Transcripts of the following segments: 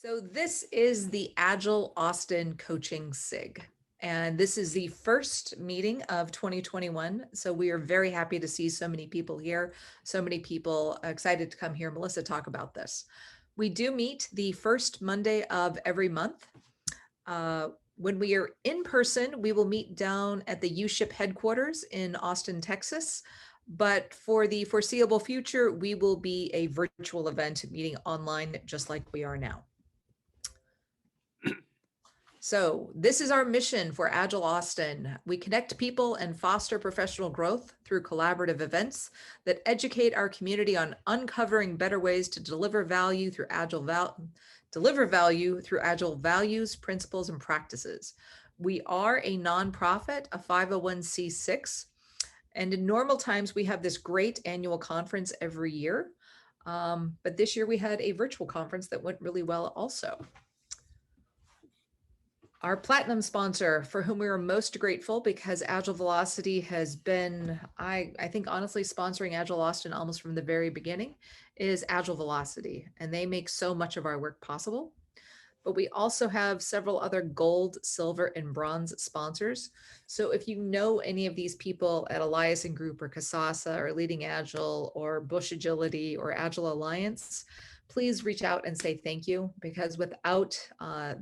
So this is the Agile Austin Coaching SIG, and this is the first meeting of 2021. So we are very happy to see so many people here, so many people excited to come hear Melissa talk about this. We do meet the first Monday of every month. When we are in person, we will meet down at the U-Ship headquarters in Austin, Texas. But for the foreseeable future, we will be a virtual event meeting online just like we are now. So this is our mission for Agile Austin. We connect people and foster professional growth through collaborative events that educate our community on uncovering better ways to deliver value through Agile values, principles, and practices. We are a nonprofit, a 501c6, and in normal times we have this great annual conference every year. But this year we had a virtual conference that went really well also. Our platinum sponsor, for whom we are most grateful because Agile Velocity has been, I think honestly, sponsoring Agile Austin almost from the very beginning, is Agile Velocity. And they make so much of our work possible. But we also have several other gold, silver, and bronze sponsors. So if you know any of these people at Eliason Group or Kasasa or Leading Agile or Bush Agility or Agile Alliance, please reach out and say thank you, because without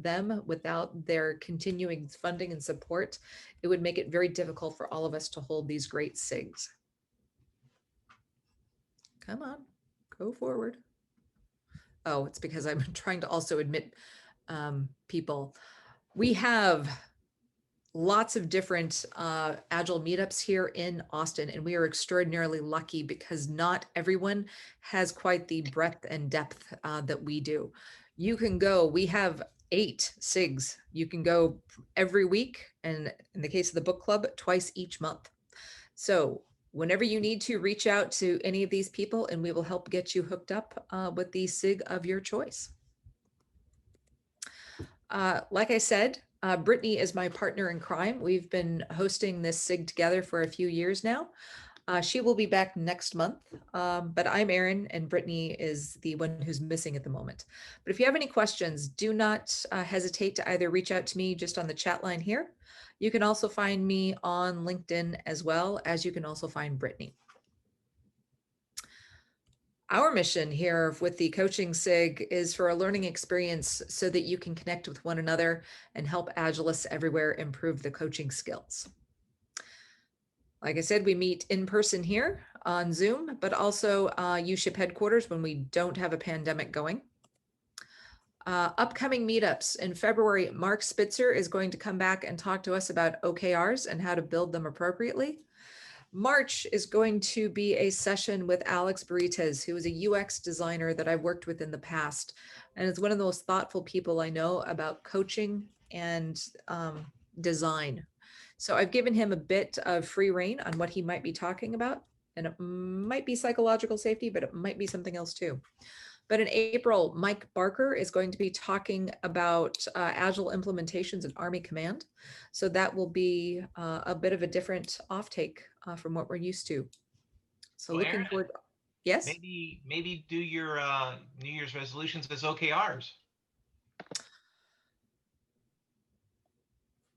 them, without their continuing funding and support, it would make it very difficult for all of us to hold these great SIGs. Come on, go forward. Oh, it's because I'm trying to also admit people. We have lots of different Agile meetups here in Austin, and we are extraordinarily lucky because not everyone has quite the breadth and depth that we do. You can go, we have 8 SIGs. You can go every week, and in the case of the book club, twice each month. So whenever you need to, reach out to any of these people and we will help get you hooked up with the SIG of your choice. Like I said, Brittany is my partner in crime. We've been hosting this SIG together for a few years now. She will be back next month, but I'm Erin and Brittany is the one who's missing at the moment. But if you have any questions, do not hesitate to either reach out to me just on the chat line here. You can also find me on LinkedIn as well, as you can also find Brittany. Our mission here with the Coaching SIG is for a learning experience so that you can connect with one another and help Agilists everywhere improve the coaching skills. Like I said, we meet in person here on Zoom, but also U-Ship headquarters when we don't have a pandemic going. Upcoming meetups in February, Mark Spitzer is going to come back and talk to us about OKRs and how to build them appropriately. March is going to be a session with Alex Barites, who is a UX designer that I've worked with in the past, and is one of the most thoughtful people I know about coaching and design. So I've given him a bit of free rein on what he might be talking about, and it might be psychological safety, but it might be something else too. But in April, Mike Barker is going to be talking about Agile implementations in Army Command. So that will be a bit of a different offtake from what we're used to. So looking Erin, forward. Yes? Maybe do your New Year's resolutions as OKRs.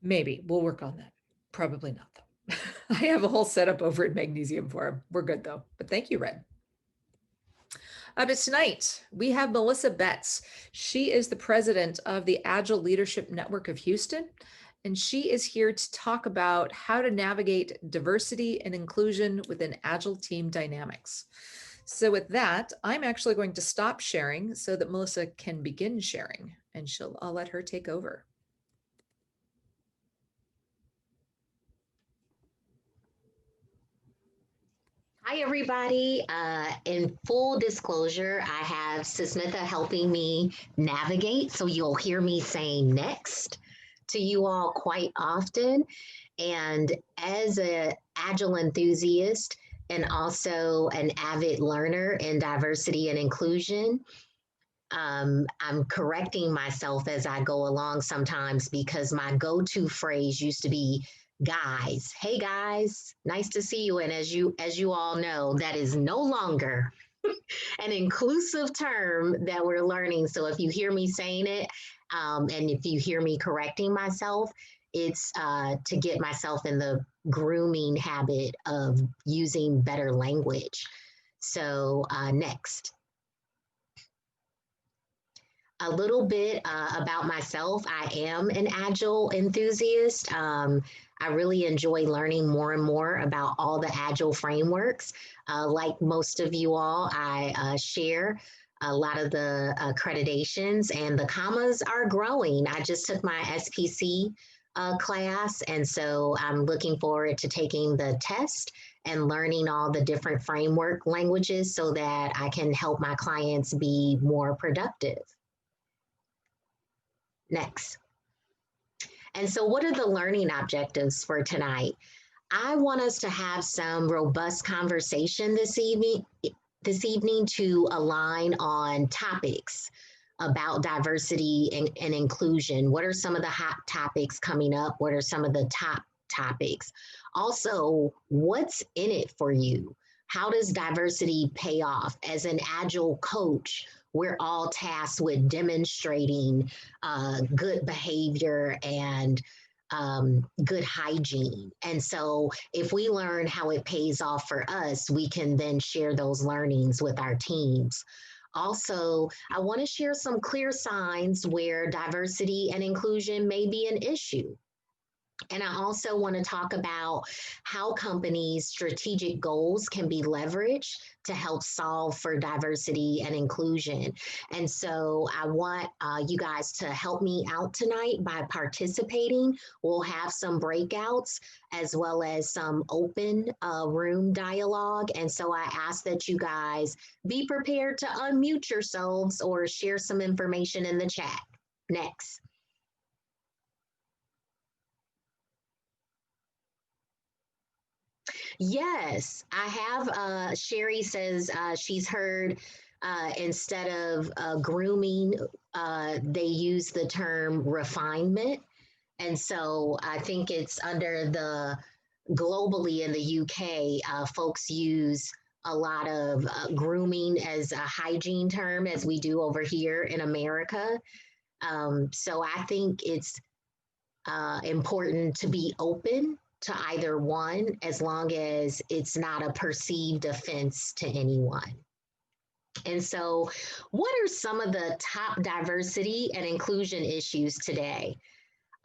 Maybe. We'll work on that. Probably not, though. I have a whole setup over at Magnesium for him. We're good, though. But thank you, Red. But tonight, we have Melissa Betts. She is the president of the Agile Leadership Network of Houston, and she is here to talk about how to navigate diversity and inclusion within Agile team dynamics. So with that, I'm actually going to stop sharing so that Melissa can begin sharing, and I'll let her take over. Hi, everybody. In full disclosure, I have Susmitha helping me navigate, so you'll hear me saying next to you all quite often. And as an Agile enthusiast and also an avid learner in diversity and inclusion, I'm correcting myself as I go along sometimes because my go-to phrase used to be guys. Hey guys, nice to see you. And as you all know, that is no longer an inclusive term that we're learning. So if you hear me saying it, and if you hear me correcting myself, it's to get myself in the grooming habit of using better language. So next. A little bit about myself. I am an Agile enthusiast. I really enjoy learning more and more about all the Agile frameworks. Like most of you all, I share a lot of the accreditations, and the commas are growing. I just took my SPC class, and so I'm looking forward to taking the test and learning all the different framework languages so that I can help my clients be more productive. Next. And so, what are the learning objectives for tonight? I want us to have some robust conversation this evening to align on topics about diversity and inclusion. What are some of the hot topics coming up? What are some of the top topics? Also, what's in it for you? How does diversity pay off? As an Agile coach, we're all tasked with demonstrating good behavior and good hygiene. And so if we learn how it pays off for us, we can then share those learnings with our teams. Also, I want to share some clear signs where diversity and inclusion may be an issue. And I also want to talk about how companies' strategic goals can be leveraged to help solve for diversity and inclusion. And so I want you guys to help me out tonight by participating. We'll have some breakouts as well as some open room dialogue. And so I ask that you guys be prepared to unmute yourselves or share some information in the chat. Next. Yes, I have. Sherry says she's heard instead of grooming, they use the term refinement. And so I think it's under the globally in the UK, folks use a lot of grooming as a hygiene term, as we do over here in America. So I think it's important to be open to either one, as long as it's not a perceived offense to anyone. And so, what are some of the top diversity and inclusion issues today?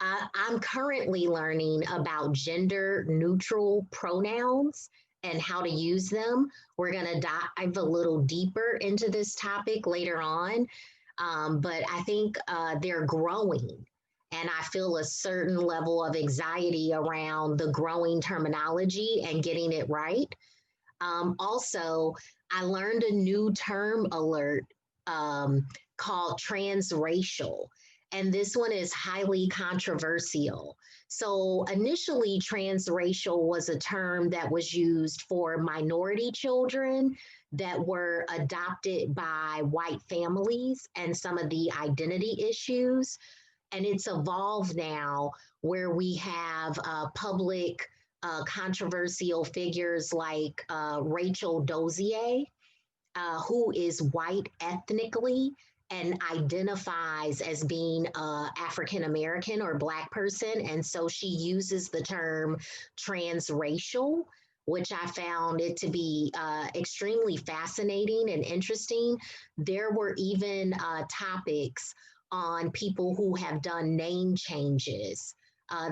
I'm currently learning about gender neutral pronouns and how to use them. We're going to dive a little deeper into this topic later on, but I think they're growing. And I feel a certain level of anxiety around the growing terminology and getting it right. Also, I learned a new term alert called transracial. And this one is highly controversial. So initially, transracial was a term that was used for minority children that were adopted by white families and some of the identity issues. And it's evolved now where we have public controversial figures like Rachel Dozier, who is white ethnically and identifies as being African American or Black person. And so she uses the term transracial, which I found it to be extremely fascinating and interesting. There were even topics on people who have done name changes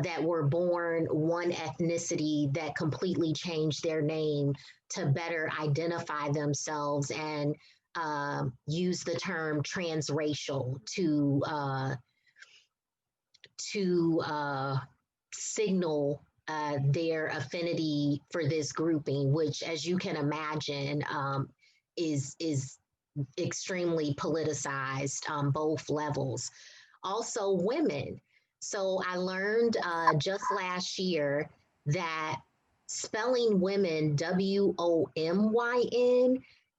that were born one ethnicity that completely changed their name to better identify themselves and use the term transracial to signal their affinity for this grouping, which, as you can imagine, is extremely politicized on both levels. Also, women. So I learned just last year that spelling women, WOMYN,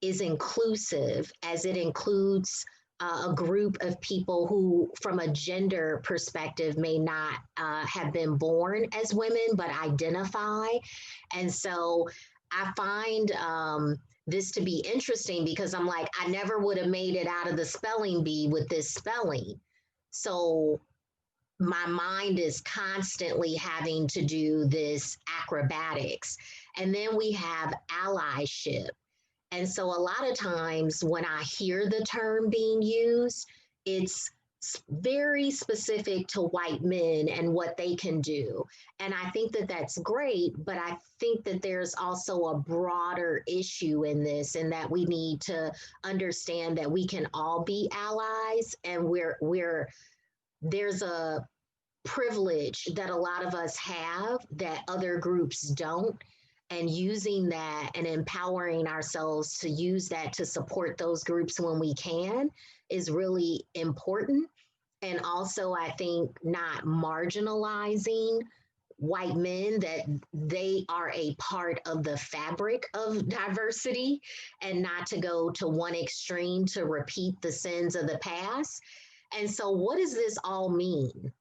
is inclusive, as it includes a group of people who, from a gender perspective, may not have been born as women, but identify. And so I find this to be interesting because I'm like, I never would have made it out of the spelling bee with this spelling. So my mind is constantly having to do this acrobatics. And then we have allyship. And so a lot of times when I hear the term being used, it's very specific to white men and what they can do. And I think that that's great, but I think that there's also a broader issue in this, and that we need to understand that we can all be allies, and there's a privilege that a lot of us have that other groups don't, and using that and empowering ourselves to use that to support those groups when we can is really important. And also, I think not marginalizing white men, that they are a part of the fabric of diversity, and not to go to one extreme to repeat the sins of the past. And so, what does this all mean?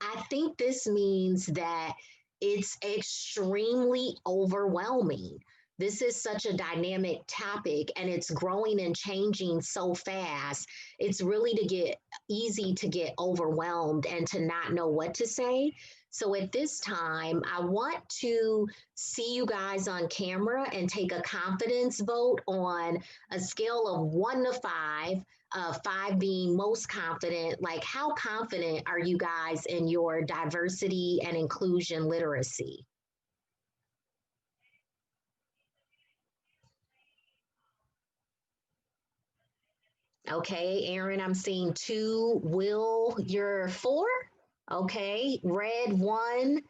I think this means that it's extremely overwhelming. This is such a dynamic topic, and it's growing and changing so fast. It's really easy to get overwhelmed and to not know what to say. So at this time, I want to see you guys on camera and take a confidence vote on a scale of 1 to 5, 5 being most confident. Like, how confident are you guys in your diversity and inclusion literacy? Okay, Aaron, I'm seeing 2. Will, you're 4? Okay, Red 1.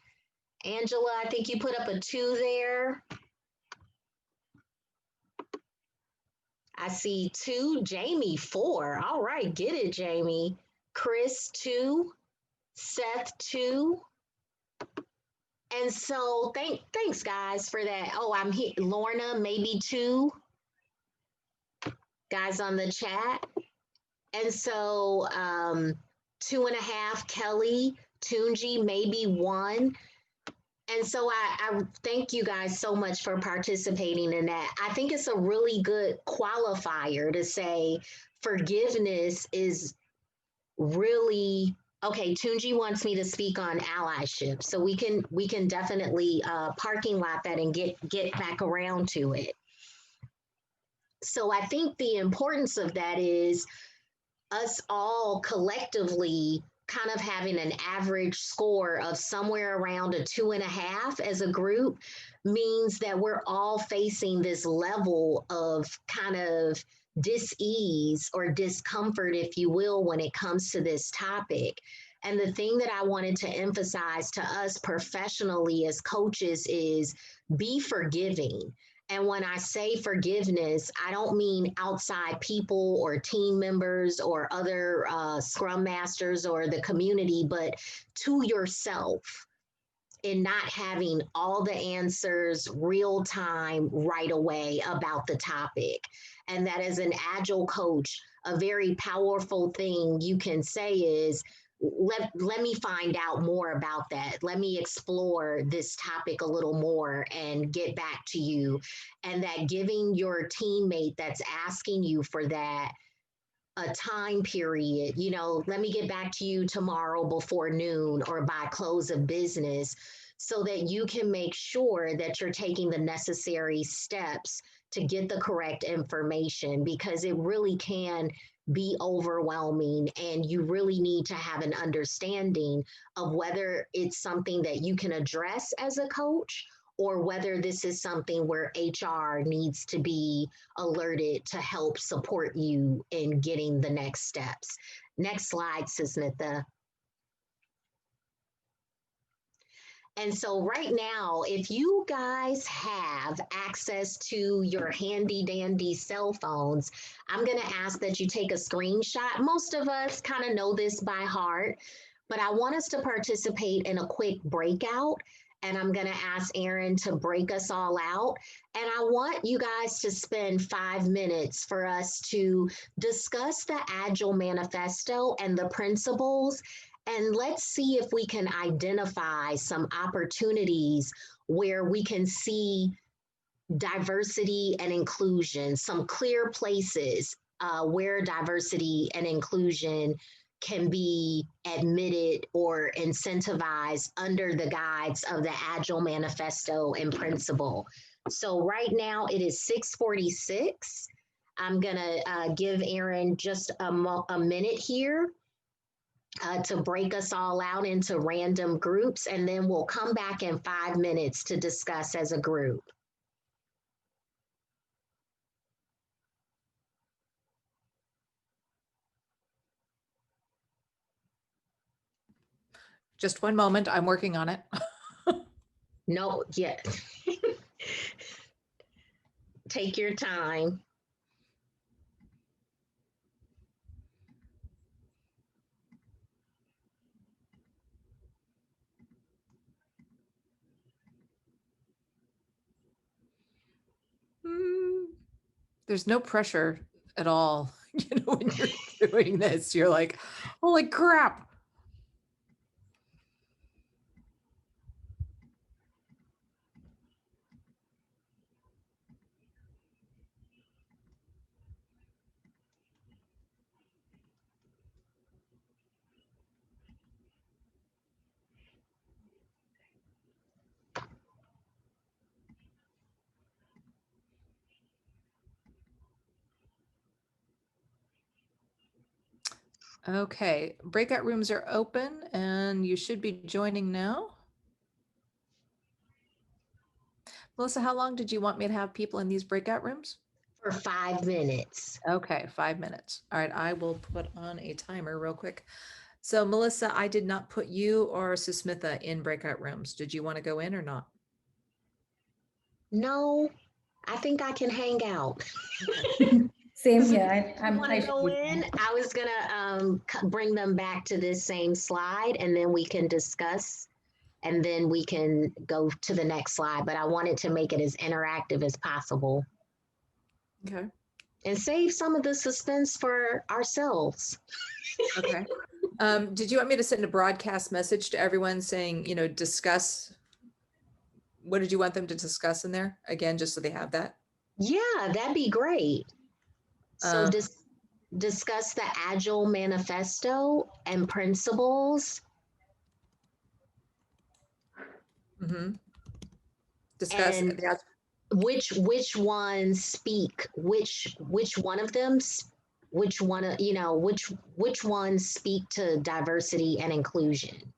Angela, I think you put up a 2 there. I see 2. Jamie 4. All right, get it, Jamie. Chris 2. Seth 2. And so thanks guys for that. Oh, I'm here. Lorna, maybe 2. Guys on the chat. And so 2.5, Kelly, Tunji, maybe 1. And so I thank you guys so much for participating in that. I think it's a really good qualifier to say forgiveness is really okay. Tunji wants me to speak on allyship, so we can definitely parking lot that and get back around to it. So I think the importance of that is us all collectively kind of having an average score of somewhere around a 2.5 as a group means that we're all facing this level of kind of dis-ease or discomfort, if you will, when it comes to this topic. And the thing that I wanted to emphasize to us professionally as coaches is be forgiving. And when I say forgiveness, I don't mean outside people or team members or other scrum masters or the community, but to yourself, in not having all the answers real time right away about the topic. And that as an agile coach, a very powerful thing you can say is, let me find out more about that. Let me explore this topic a little more and get back to you. And that giving your teammate that's asking you for that a time period, let me get back to you tomorrow before noon or by close of business, so that you can make sure that you're taking the necessary steps to get the correct information, because it really can be overwhelming, and you really need to have an understanding of whether it's something that you can address as a coach, or whether this is something where HR needs to be alerted to help support you in getting the next steps. Next slide, Sismitha. And so right now, if you guys have access to your handy dandy cell phones, I'm going to ask that you take a screenshot. Most of us kind of know this by heart, but I want us to participate in a quick breakout. And I'm going to ask Aaron to break us all out. And I want you guys to spend 5 minutes for us to discuss the Agile Manifesto and the principles. And let's see if we can identify some opportunities where we can see diversity and inclusion, some clear places where diversity and inclusion can be admitted or incentivized under the guides of the Agile Manifesto and principle. So right now it is 6:46. I'm gonna give Aaron just a minute here to break us all out into random groups, and then we'll come back in 5 minutes to discuss as a group. Just one moment. I'm working on it. No, yeah. Take your time. There's no pressure at all. You know, when you're doing this, you're like, holy crap. Okay, breakout rooms are open and you should be joining now. Melissa, how long did you want me to have people in these breakout rooms? For 5 minutes. Okay, 5 minutes. All right, I will put on a timer real quick. So Melissa, I did not put you or Susmitha in breakout rooms. Did you want to go in or not? No, I think I can hang out. Same here. I want to go in. I was gonna bring them back to this same slide, and then we can discuss, and then we can go to the next slide. But I wanted to make it as interactive as possible Okay. and save some of the suspense for ourselves. Okay. Did you want me to send a broadcast message to everyone saying, you know, discuss? What did you want them to discuss in there? Again, just so they have that. Yeah, that'd be great. So Um, discuss the Agile Manifesto and principles. Discuss And the which ones speak, which one of them, which one, you know, which ones speak to diversity and inclusion.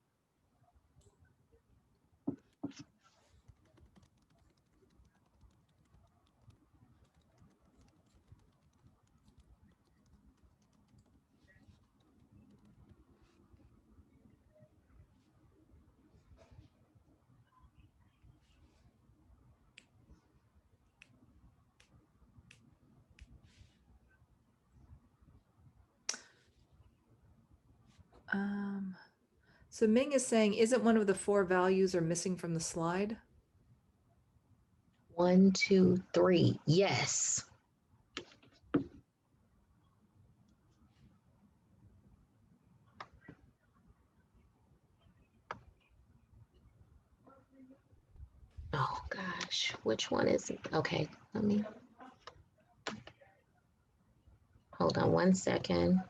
So Ming is saying, isn't one of the 4 values are missing from the slide? 1, 2, 3. Yes. Oh gosh, which one is it? Okay, let me hold on 1 second.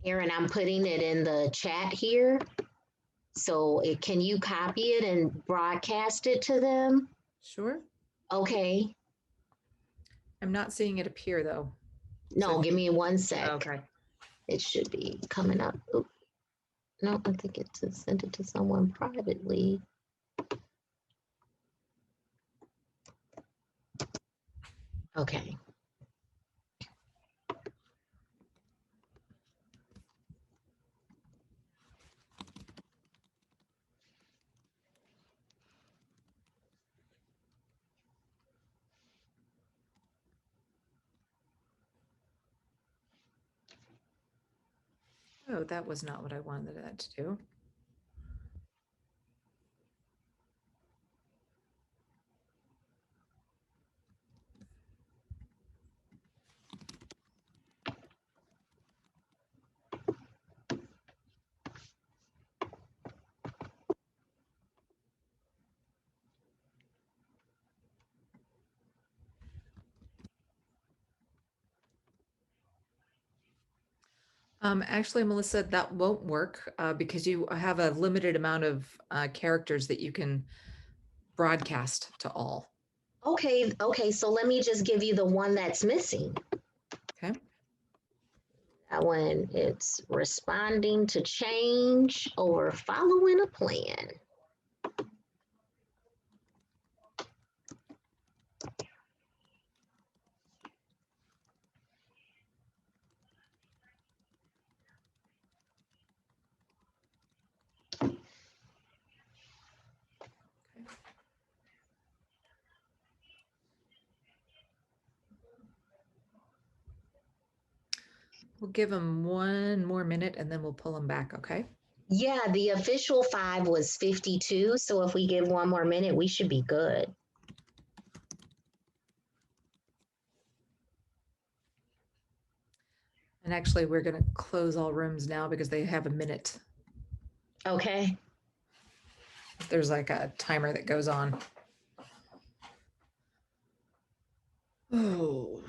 Aaron, I'm putting it in the chat here. So can you copy it and broadcast it to them? Sure. Okay. I'm not seeing it appear though. No, So give me 1 sec. Okay. It should be coming up. Oop. No, I think it's sent it to someone privately. Okay. Oh, that was not what I wanted that to do. Actually, Melissa, that won't work because you have a limited amount of characters that you can broadcast to all. Okay, so let me just give you the one that's missing. Okay. That one, it's responding to change over following a plan. We'll give them one more minute and then we'll pull them back, okay? Yeah, the official 5 was 52. So if we give one more minute, we should be good. And actually, we're going to close all rooms now because they have a minute. Okay. There's like a timer that goes on. Oh.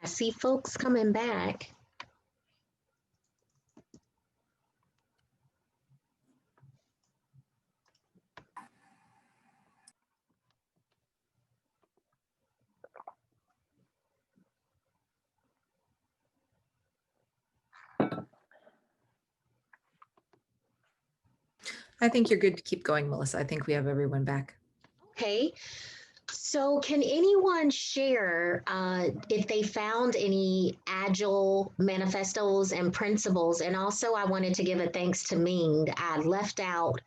I see folks coming back. I think you're good to keep going, Melissa. I think we have everyone back. Okay. So can anyone share if they found any Agile manifestos and principles? And also I wanted to give a thanks to Ming. I left out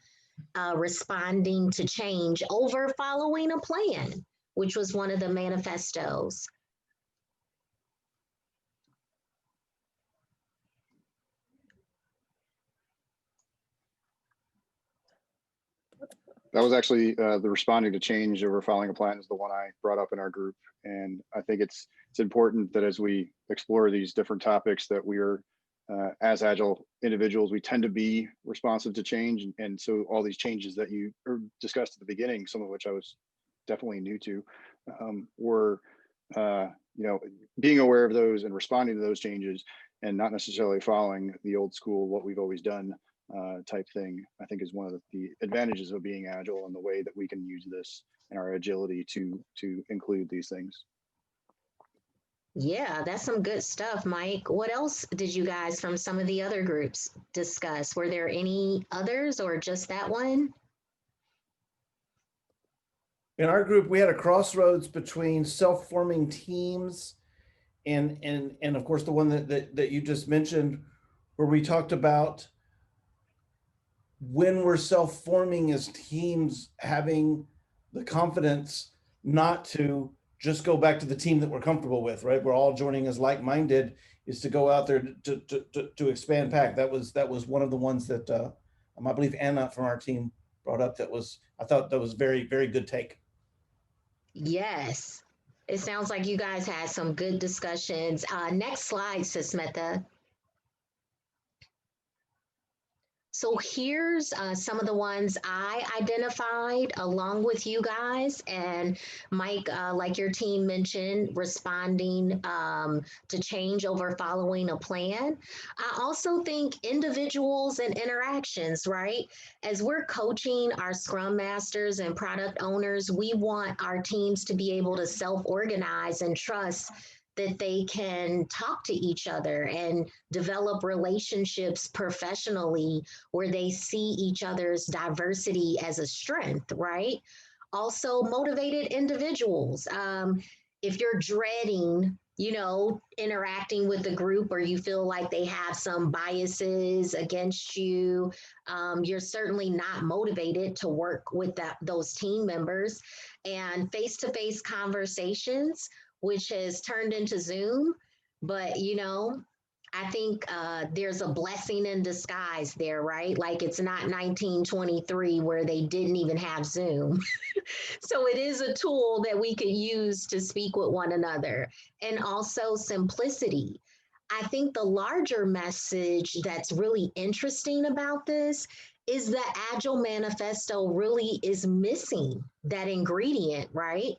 responding to change over following a plan, which was one of the manifestos. That was actually the responding to change over following a plan is the one I brought up in our group. And I think it's important that as we explore these different topics that we are, as Agile individuals, we tend to be responsive to change. And so all these changes that you discussed at the beginning, some of which I was definitely new to, were, being aware of those and responding to those changes and not necessarily following the old school, what we've always done type thing, I think is one of the advantages of being agile and the way that we can use this in our agility to include these things. Yeah, that's some good stuff, Mike. What else did you guys from some of the other groups discuss? Were there any others or just that one? In our group, we had a crossroads between self-forming teams and of course the one that you just mentioned, where we talked about when we're self-forming as teams, having the confidence not to just go back to the team that we're comfortable with, right? We're all joining as like-minded, is to go out there to expand PAC. That was one of the ones that I believe Anna from our team brought up. I thought that was very, very good take. Yes. It sounds like you guys had some good discussions. Next slide, Susmitha. So here's some of the ones I identified along with you guys. And Mike, like your team mentioned, responding to change over following a plan. I also think individuals and interactions, right? As we're coaching our Scrum Masters and product owners, we want our teams to be able to self-organize and trust that they can talk to each other and develop relationships professionally where they see each other's diversity as a strength, right? Also, motivated individuals. If you're dreading, interacting with the group or you feel like they have some biases against you, you're certainly not motivated to work with those team members. And face-to-face conversations, which has turned into Zoom. But, I think there's a blessing in disguise there, right? Like it's not 1923 where they didn't even have Zoom. So it is a tool that we could use to speak with one another. And also simplicity. I think the larger message that's really interesting about this is the Agile Manifesto really is missing that ingredient, right?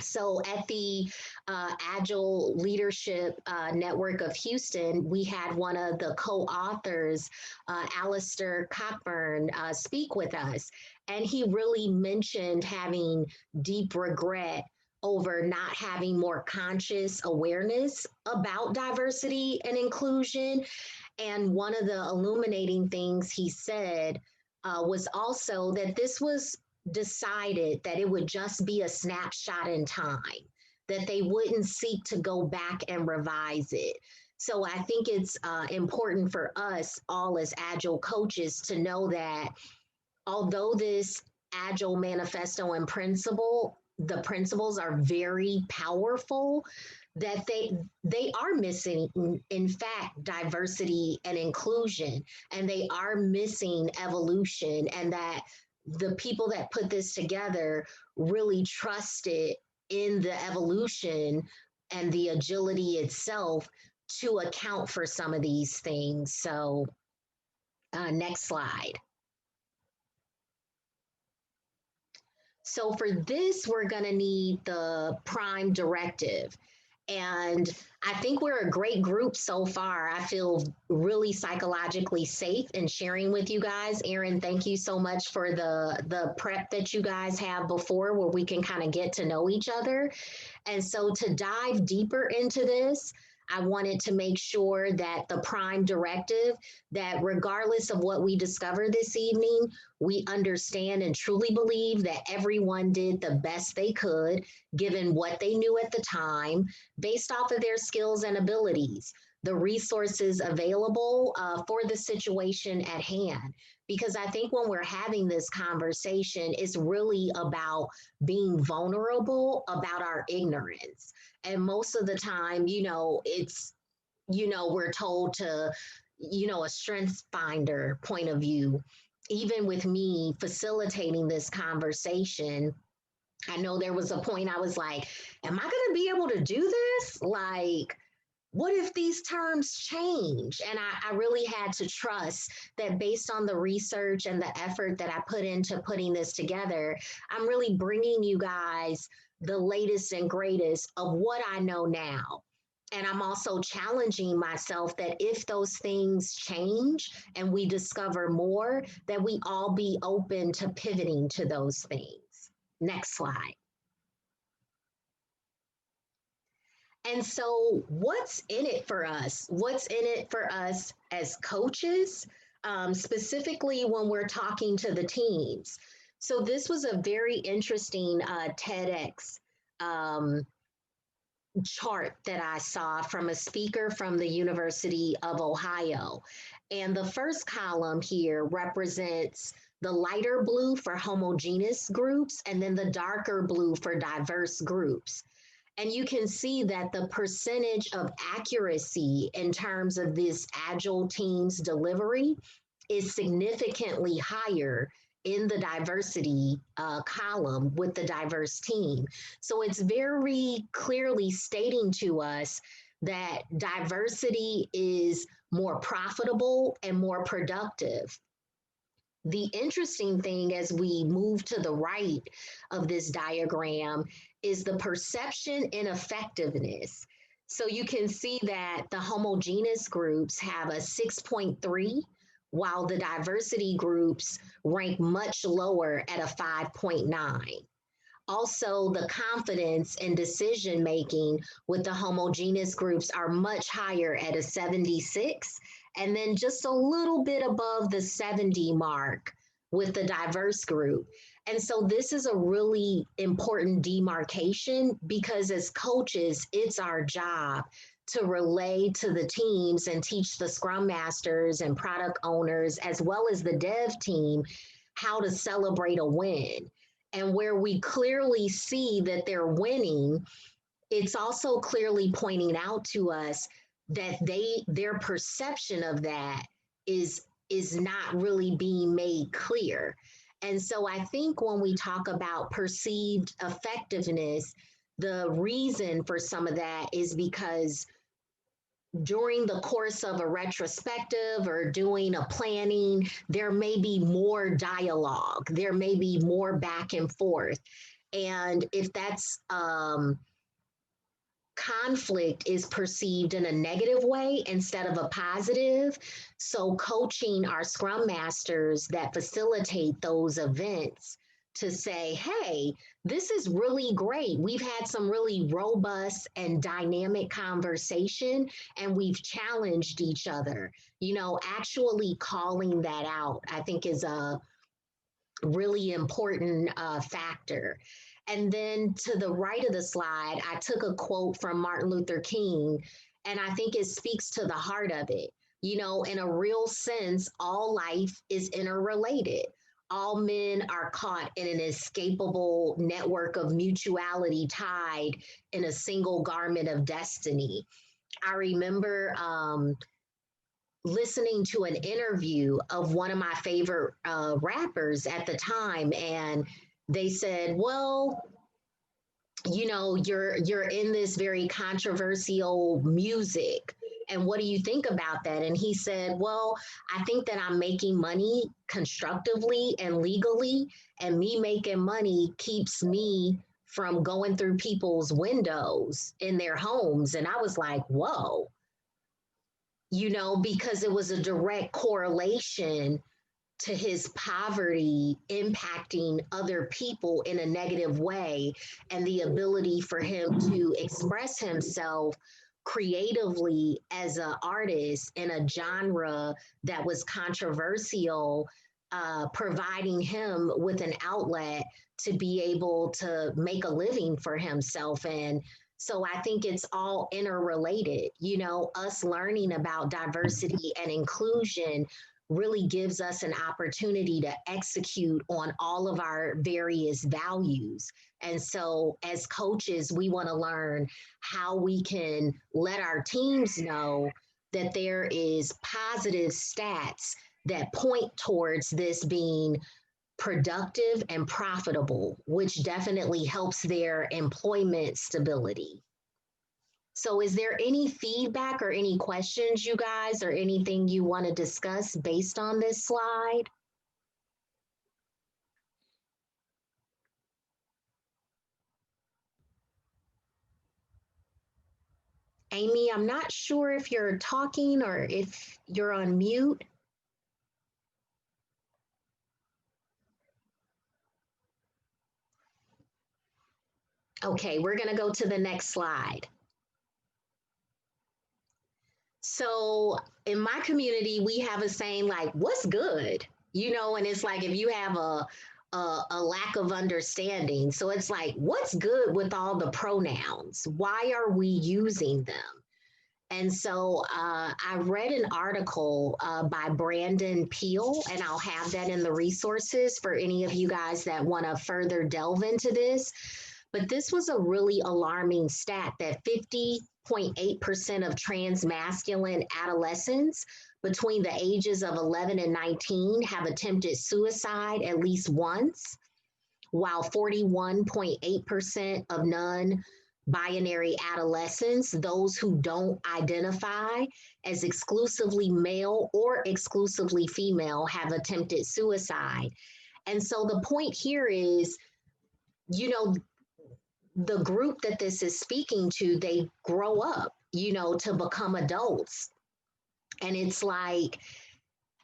So at the Agile Leadership Network of Houston, we had one of the co-authors, Alistair Cockburn, speak with us. And he really mentioned having deep regret over not having more conscious awareness about diversity and inclusion. And one of the illuminating things he said was also that this was decided that it would just be a snapshot in time, that they wouldn't seek to go back and revise it. So I think it's important for us all as Agile coaches to know that although this Agile Manifesto and the principles are very powerful, that they are missing, in fact, diversity and inclusion, and they are missing evolution, and that the people that put this together really trusted in the evolution and the agility itself to account for some of these things. So next slide. So for this, we're going to need the prime directive. And I think we're a great group so far. I feel really psychologically safe in sharing with you guys. Aaron, thank you so much for the prep that you guys have before where we can kind of get to know each other. And so to dive deeper into this, I wanted to make sure that the prime directive, that regardless of what we discover this evening, we understand and truly believe that everyone did the best they could, given what they knew at the time, based off of their skills and abilities, the resources available for the situation at hand. Because I think when we're having this conversation, it's really about being vulnerable about our ignorance. And most of the time, it's, we're told to, a strength finder point of view. Even with me facilitating this conversation, I know there was a point I was like, am I going to be able to do this? Like, what if these terms change? And I really had to trust that based on the research and the effort that I put into putting this together, I'm really bringing you guys the latest and greatest of what I know now. And I'm also challenging myself that if those things change and we discover more, that we all be open to pivoting to those things. Next slide. And so what's in it for us? What's in it for us as coaches, specifically when we're talking to the teams? So this was a very interesting TEDx chart that I saw from a speaker from the University of Ohio. And the first column here represents the lighter blue for homogeneous groups, and then the darker blue for diverse groups. And you can see that the percentage of accuracy in terms of this Agile team's delivery is significantly higher in the diversity column with the diverse team. So it's very clearly stating to us that diversity is more profitable and more productive. The interesting thing as we move to the right of this diagram is the perception and effectiveness. So you can see that the homogeneous groups have a 6.3, while the diversity groups rank much lower at a 5.9. Also, the confidence and decision making with the homogeneous groups are much higher at a 76, and then just a little bit above the 70 mark with the diverse group. And so this is a really important demarcation, because as coaches, it's our job to relay to the teams and teach the scrum masters and product owners, as well as the dev team, how to celebrate a win. And where we clearly see that they're winning, it's also clearly pointing out to us that their perception of that is not really being made clear. And so I think when we talk about perceived effectiveness, the reason for some of that is because during the course of a retrospective or doing a planning, there may be more dialogue, there may be more back and forth. And if that's conflict is perceived in a negative way instead of a positive, so coaching our scrum masters that facilitate those events to say, hey, this is really great. We've had some really robust and dynamic conversation, and we've challenged each other. You know, actually calling that out, I think, is a really important factor. And then to the right of the slide, I took a quote from Martin Luther King, and I think it speaks to the heart of it. You know, in a real sense, all life is interrelated. All men are caught in an inescapable network of mutuality tied in a single garment of destiny. I remember listening to an interview of one of my favorite rappers at the time, and they said, well, you know, you're in this very controversial music, and what do you think about that? And he said, well, I think that I'm making money constructively and legally, and me making money keeps me from going through people's windows in their homes. And I was like, whoa, you know, because it was a direct correlation to his poverty impacting other people in a negative way, and the ability for him to express himself creatively as an artist in a genre that was controversial, providing him with an outlet to be able to make a living for himself. And so I think it's all interrelated. You know, us learning about diversity and inclusion really gives us an opportunity to execute on all of our various values. And so as coaches, we want to learn how we can let our teams know that there is positive stats that point towards this being productive and profitable, which definitely helps their employment stability. So is there any feedback or any questions, you guys, or anything you want to discuss based on this slide? Amy, I'm not sure if you're talking or if you're on mute. Okay, we're going to go to the next slide. So in my community, we have a saying like, what's good? You know, and it's like if you have a lack of understanding. So it's like, what's good with all the pronouns? Why are we using them? And so I read an article by Brandon Peel, and I'll have that in the resources for any of you guys that want to further delve into this. But this was a really alarming stat that 50.8% of trans masculine adolescents between the ages of 11 and 19 have attempted suicide at least once, while 41.8% of binary adolescents, those who don't identify as exclusively male or exclusively female, have attempted suicide. And so the point here is, you know, the group that this is speaking to, they grow up, you know, to become adults. And it's like,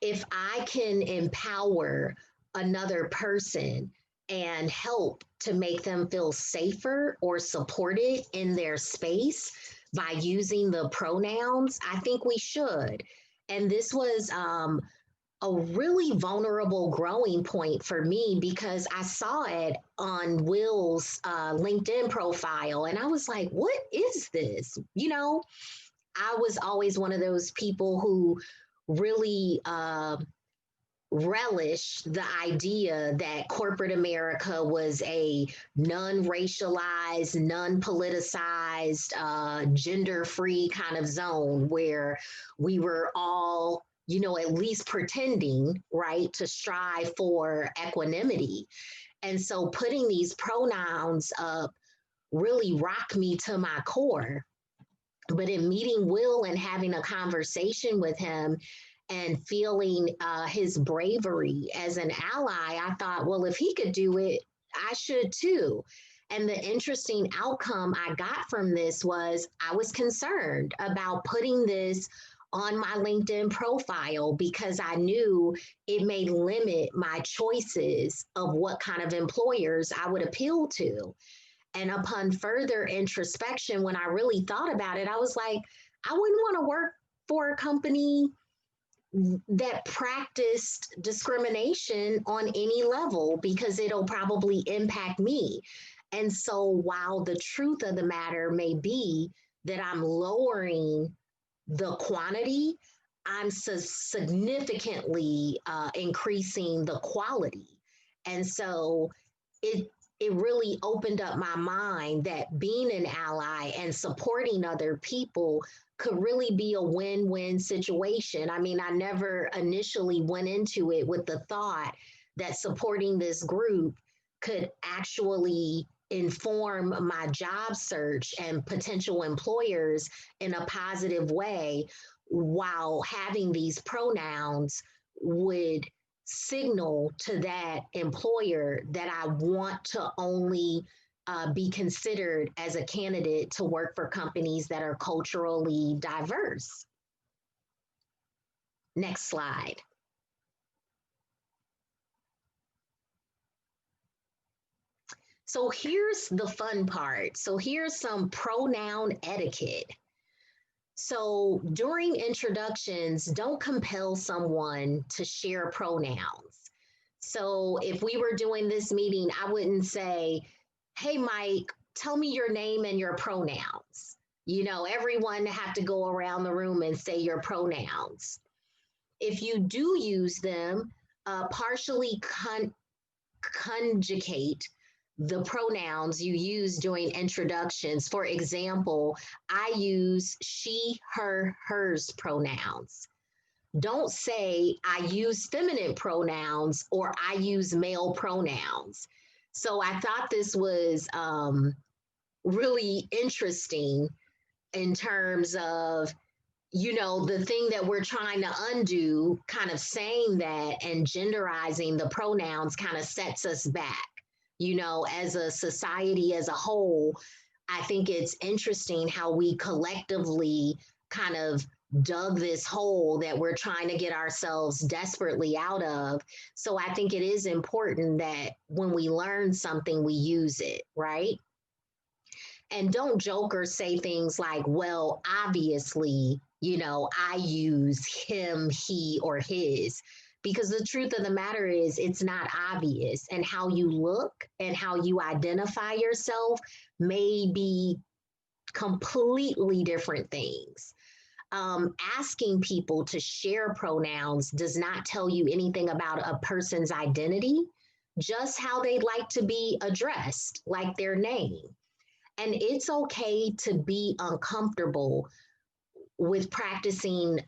if I can empower another person and help to make them feel safer or supported in their space by using the pronouns, I think we should. And this was a really vulnerable growing point for me because I saw it on Will's LinkedIn profile and I was like, what is this? You know, I was always one of those people who really relish the idea that corporate America was a non-racialized, non-politicized, gender-free kind of zone where we were all, you know, at least pretending, right, to strive for equanimity. And so putting these pronouns up really rocked me to my core. But in meeting Will and having a conversation with him and feeling his bravery as an ally, I thought, well, if he could do it, I should too. And the interesting outcome I got from this was I was concerned about putting this on my LinkedIn profile because I knew it may limit my choices of what kind of employers I would appeal to. And upon further introspection, when I really thought about it, I was like, I wouldn't want to work for a company that practiced discrimination on any level because it'll probably impact me. And so while the truth of the matter may be that I'm lowering the quantity, I'm significantly increasing the quality. And so it really opened up my mind that being an ally and supporting other people could really be a win-win situation. I mean, I never initially went into it with the thought that supporting this group could actually inform my job search and potential employers in a positive way, while having these pronouns would signal to that employer that I want to only be considered as a candidate to work for companies that are culturally diverse. Next slide. So here's the fun part. So here's some pronoun etiquette. So during introductions, don't compel someone to share pronouns. So if we were doing this meeting, I wouldn't say, hey, Mike, tell me your name and your pronouns. You know, everyone have to go around the room and say your pronouns. If you do use them, partially conjugate the pronouns you use during introductions. For example, I use she, her, hers pronouns. Don't say I use feminine pronouns or I use male pronouns. So I thought this was really interesting in terms of, you know, the thing that we're trying to undo, kind of saying that and genderizing the pronouns kind of sets us back. You know, as a society as a whole, I think it's interesting how we collectively kind of dug this hole that we're trying to get ourselves desperately out of. So I think it is important that when we learn something, we use it, right? And don't joke or say things like, well, obviously, you know, I use him, he, or his. Because the truth of the matter is it's not obvious, and how you look and how you identify yourself may be completely different things. Asking people to share pronouns does not tell you anything about a person's identity, just how they'd like to be addressed, like their name. And it's okay to be uncomfortable with practicing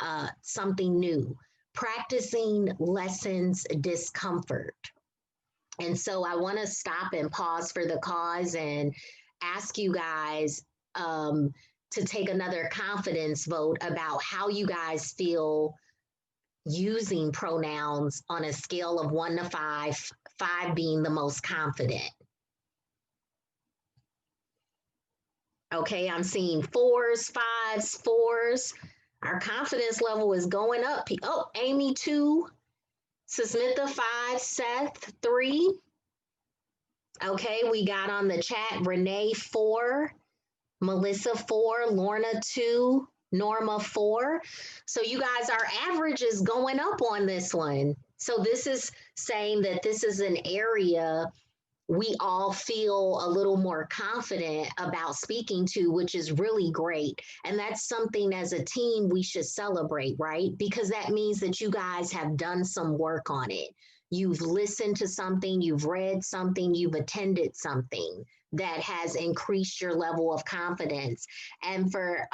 something new. Practicing lessens discomfort. And so I want to stop and pause for the cause and ask you guys to take another confidence vote about how you guys feel using pronouns on a scale of 1 to 5, 5 being the most confident. Okay, I'm seeing 4s, 5s, 4s. Our confidence level is going up. Oh, Amy 2, Susmitha 5, Seth 3. Okay, we got on the chat Renee 4, Melissa 4, Lorna 2, Norma 4. So you guys, our average is going up on this one. So this is saying that this is an area we all feel a little more confident about speaking to, which is really great. And that's something as a team we should celebrate, right? Because that means that you guys have done some work on it. You've listened to something, you've read something, you've attended something that has increased your level of confidence. And for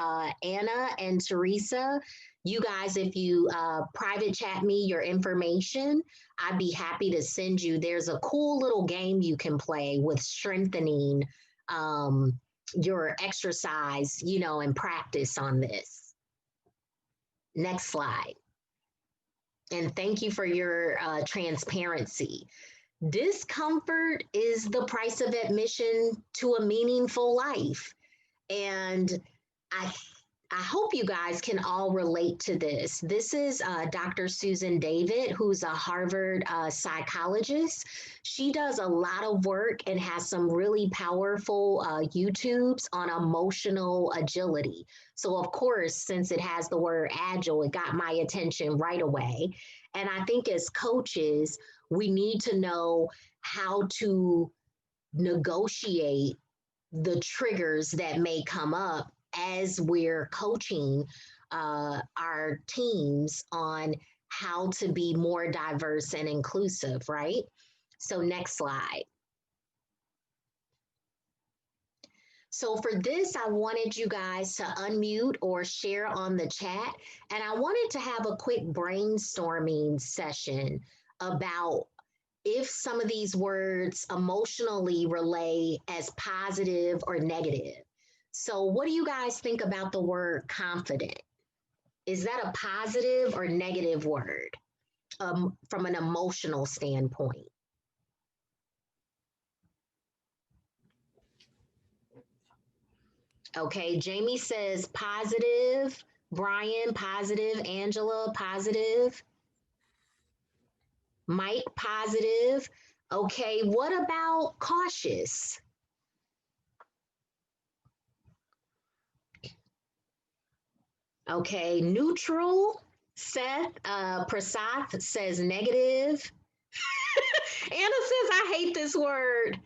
Anna and Teresa, you guys, if you private chat me your information, I'd be happy to send you. There's a cool little game you can play with strengthening your exercise, you know, and practice on this. Next slide. And thank you for your transparency. Discomfort is the price of admission to a meaningful life. And I hope you guys can all relate to this. This is Dr. Susan David, who's a Harvard psychologist. She does a lot of work and has some really powerful YouTubes on emotional agility. So of course, since it has the word agile, it got my attention right away. And I think as coaches, we need to know how to negotiate the triggers that may come up as we're coaching our teams on how to be more diverse and inclusive, right? So next slide. So for this, I wanted you guys to unmute or share on the chat. And I wanted to have a quick brainstorming session about if some of these words emotionally relay as positive or negative. So what do you guys think about the word confident? Is that a positive or negative word from an emotional standpoint? Okay, Jamie says positive. Brian, positive. Angela, positive. Mike, positive. Okay, what about cautious? Okay, neutral. Seth, Prasath says negative. Anna says, I hate this word.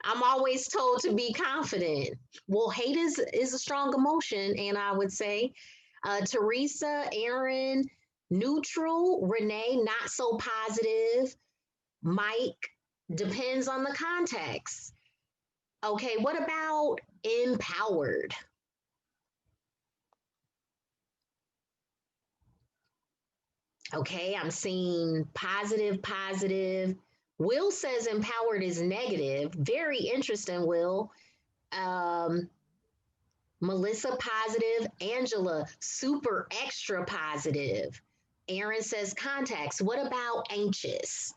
I'm always told to be confident. Well, hate is a strong emotion, and I would say Teresa, Aaron, neutral, Renee, not so positive, Mike, depends on the context. Okay, what about empowered? Okay, I'm seeing positive, positive. Will says empowered is negative. Very interesting, Will. Melissa, positive. Angela, super extra positive. Aaron says context. What about anxious?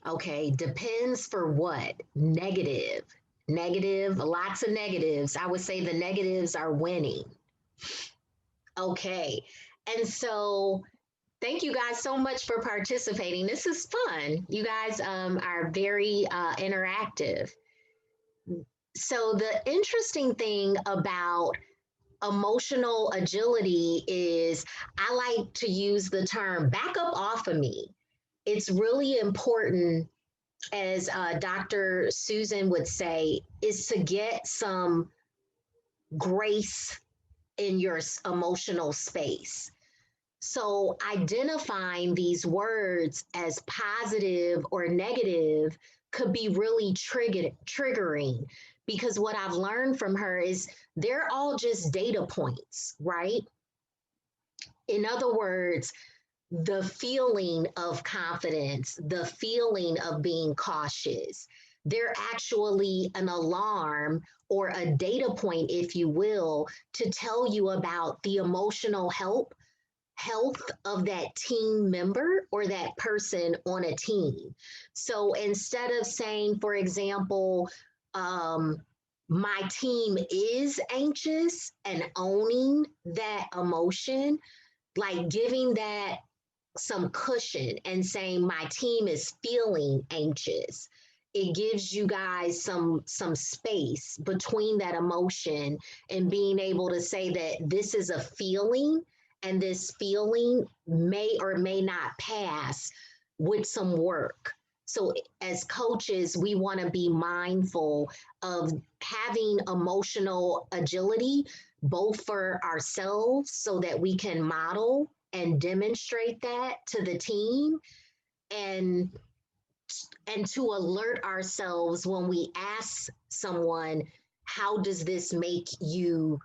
Okay, depends for what? Negative. Negative, lots of negatives. I would say the negatives are winning. Okay, and so thank you guys so much for participating. This is fun. You guys are very interactive. So the interesting thing about emotional agility is I like to use the term back up off of me. It's really important, as Dr. Susan would say, is to get some grace in your emotional space. So identifying these words as positive or negative could be really triggering, because what I've learned from her is they're all just data points, right? In other words, the feeling of confidence, the feeling of being cautious. They're actually an alarm or a data point, if you will, to tell you about the emotional health of that team member or that person on a team. So instead of saying, for example, my team is anxious and owning that emotion, like giving that some cushion and saying my team is feeling anxious, it gives you guys some space between that emotion and being able to say that this is a feeling and this feeling may or may not pass with some work. So as coaches, we want to be mindful of having emotional agility, both for ourselves so that we can model and demonstrate that to the team, and to alert ourselves when we ask someone, how does this make you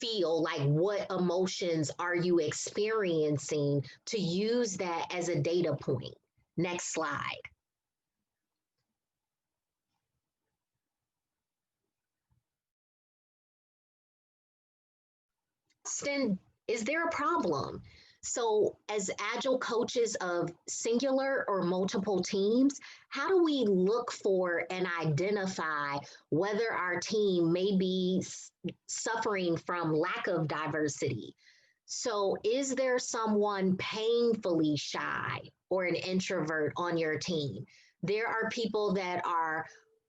feel? Like, what emotions are you experiencing, to use that as a data point. Next slide. Then, is there a problem? So as agile coaches of singular or multiple teams, how do we look for and identify whether our team may be suffering from lack of diversity? So is there someone painfully shy or an introvert on your team? There are people that are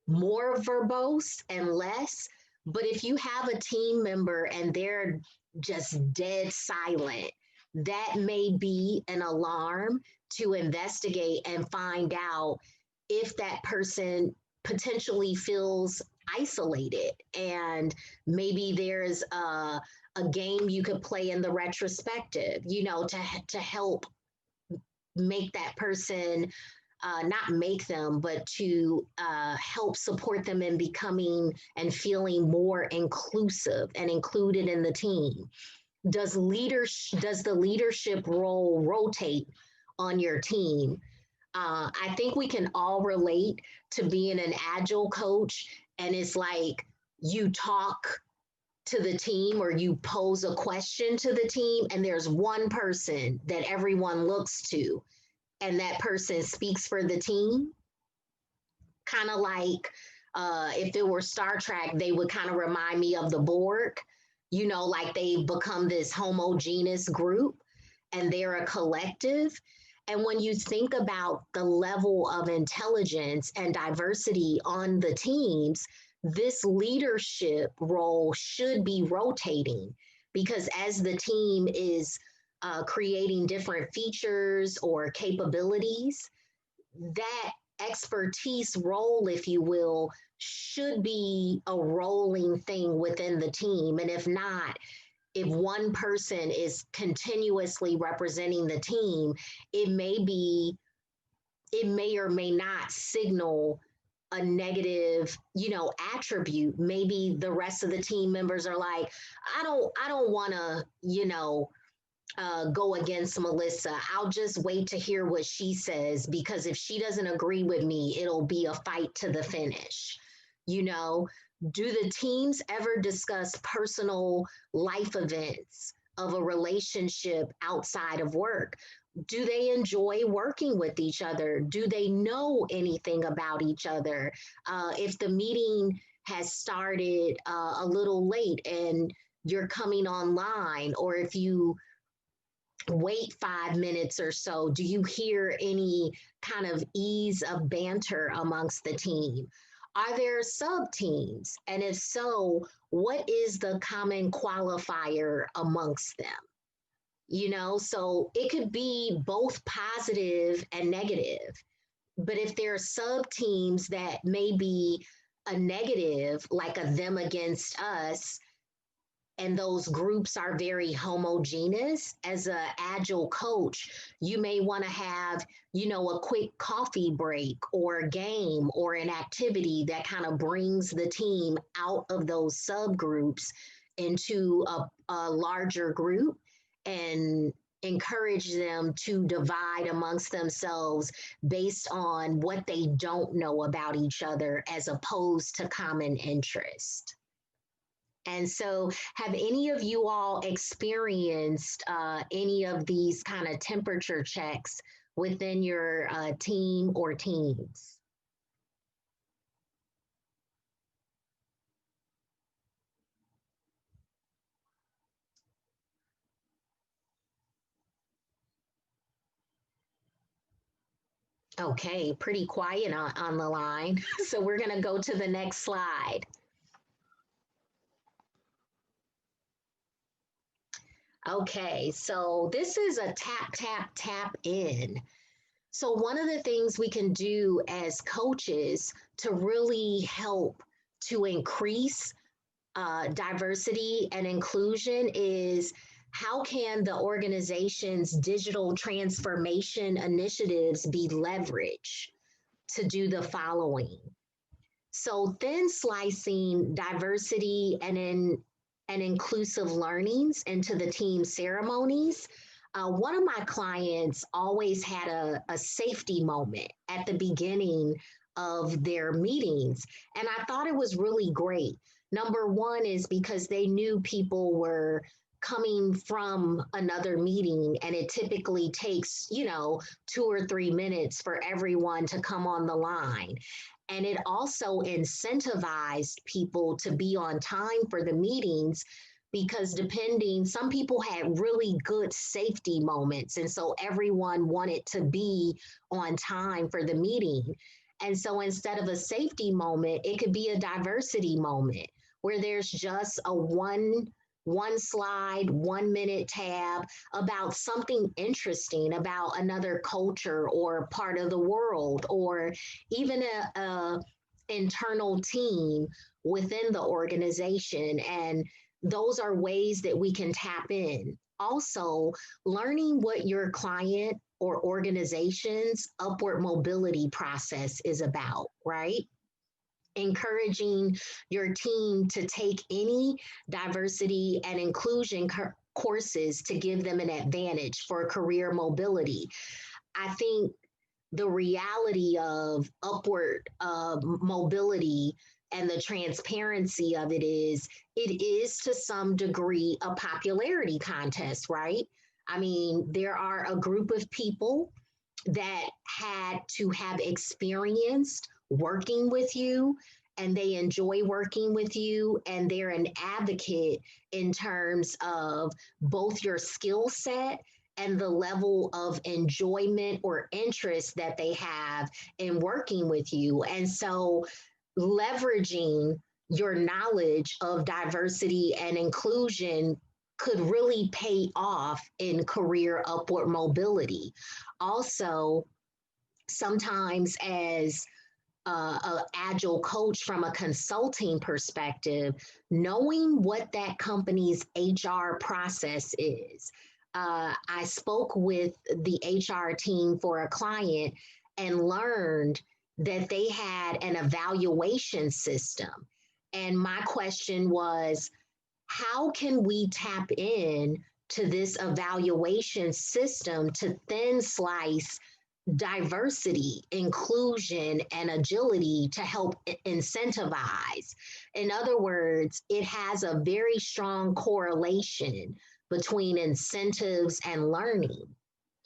more verbose and less, but if you have a team member and they're just dead silent, that may be an alarm to investigate and find out if that person potentially feels isolated. And maybe there's a game you could play in the retrospective, you know, to help make that person, not make them, but to help support them in becoming and feeling more inclusive and included in the team. Does the leadership role rotate on your team? I think we can all relate to being an agile coach, and it's like you talk to the team or you pose a question to the team, and there's one person that everyone looks to, and that person speaks for the team. Kind of like if it were Star Trek, they would kind of remind me of the Borg, you know, like they've become this homogeneous group and they're a collective. And when you think about the level of intelligence and diversity on the teams, this leadership role should be rotating, because as the team is creating different features or capabilities, that expertise role, if you will, should be a rolling thing within the team. And if not, if one person is continuously representing the team, it may or may not signal a negative, you know, attribute. Maybe the rest of the team members are like, I don't want to, you know, go against Melissa. I'll just wait to hear what she says, because if she doesn't agree with me, it'll be a fight to the finish. You know, do the teams ever discuss personal life events of a relationship outside of work? Do they enjoy working with each other? Do they know anything about each other? If the meeting has started a little late and you're coming online, or if you wait 5 minutes or so, do you hear any kind of ease of banter amongst the team? Are there sub teams? And if so, what is the common qualifier amongst them? You know, so it could be both positive and negative. But if there are sub teams that may be a negative, like a them against us, and those groups are very homogeneous, as an agile coach, you may want to have, you know, a quick coffee break or a game or an activity that kind of brings the team out of those subgroups into a larger group and encourage them to divide amongst themselves based on what they don't know about each other as opposed to common interest. And so, have any of you all experienced any of these kind of temperature checks within your team or teams? Okay, pretty quiet on the line. So we're going to go to the next slide. Okay, so this is a tap, tap, tap in. So one of the things we can do as coaches to really help to increase diversity and inclusion is how can the organization's digital transformation initiatives be leveraged to do the following? So thin slicing diversity and inclusive learnings into the team ceremonies. One of my clients always had a safety moment at the beginning of their meetings, and I thought it was really great. Number one is because they knew people were coming from another meeting, and it typically takes, 2 or 3 minutes for everyone to come on the line. And it also incentivized people to be on time for the meetings because some people had really good safety moments. And so everyone wanted to be on time for the meeting. And so instead of a safety moment, it could be a diversity moment where there's just a one slide, 1 minute tab about something interesting about another culture or part of the world, or even a internal team within the organization. And those are ways that we can tap in. Also, learning what your client or organization's upward mobility process is about, right? Encouraging your team to take any diversity and inclusion courses to give them an advantage for career mobility. I think the reality of upward mobility and the transparency of it is to some degree a popularity contest, right? I mean, there are a group of people that had to have experienced working with you, and they enjoy working with you, and they're an advocate in terms of both your skill set and the level of enjoyment or interest that they have in working with you. And so leveraging your knowledge of diversity and inclusion could really pay off in career upward mobility. Also, sometimes as an agile coach from a consulting perspective, knowing what that company's HR process is. I spoke with the HR team for a client and learned that they had an evaluation system. And my question was, how can we tap in to this evaluation system to thin slice diversity, inclusion, and agility to help incentivize? In other words, it has a very strong correlation between incentives and learning,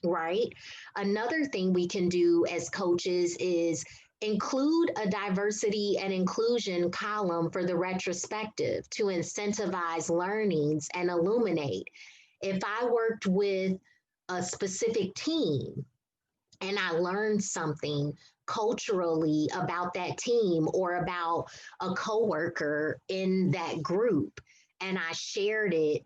right? Another thing we can do as coaches is include a diversity and inclusion column for the retrospective to incentivize learnings and illuminate. If I worked with a specific team and I learned something culturally about that team or about a coworker in that group, and I shared it,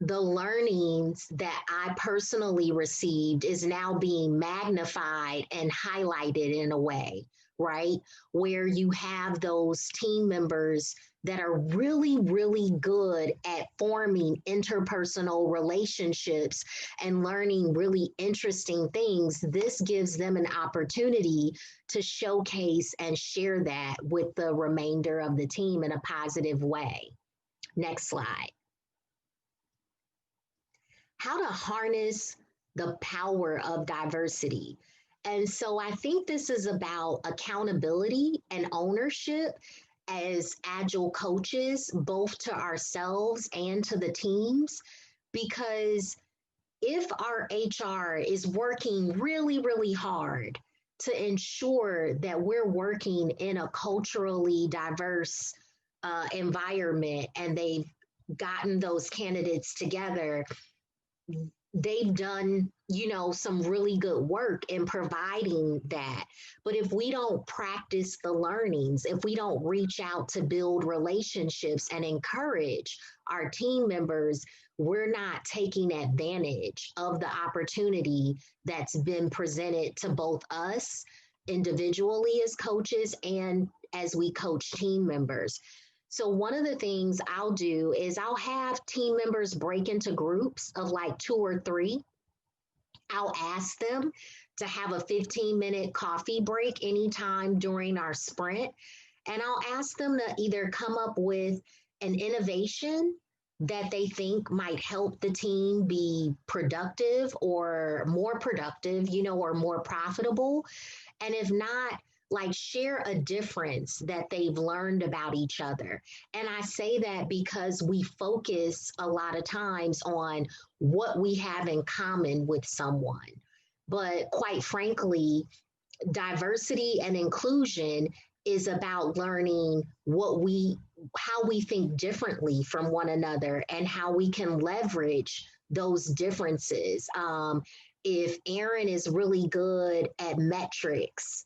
the learnings that I personally received is now being magnified and highlighted in a way, right? Where you have those team members that are really, really good at forming interpersonal relationships and learning really interesting things. This gives them an opportunity to showcase and share that with the remainder of the team in a positive way. Next slide. how to harness the power of diversity. And so I think this is about accountability and ownership as agile coaches, both to ourselves and to the teams, because if our HR is working really, really hard to ensure that we're working in a culturally diverse environment and they've gotten those candidates together, they've done, some really good work in providing that. But if we don't practice the learnings, if we don't reach out to build relationships and encourage our team members, we're not taking advantage of the opportunity that's been presented to both us individually as coaches and as we coach team members. So one of the things I'll do is I'll have team members break into groups of like 2 or 3. I'll ask them to have a 15-minute coffee break anytime during our sprint. And I'll ask them to either come up with an innovation that they think might help the team be productive or more productive, or more profitable. And if not, like share a difference that they've learned about each other. And I say that because we focus a lot of times on what we have in common with someone. But quite frankly, diversity and inclusion is about learning how we think differently from one another and how we can leverage those differences. If Aaron is really good at metrics,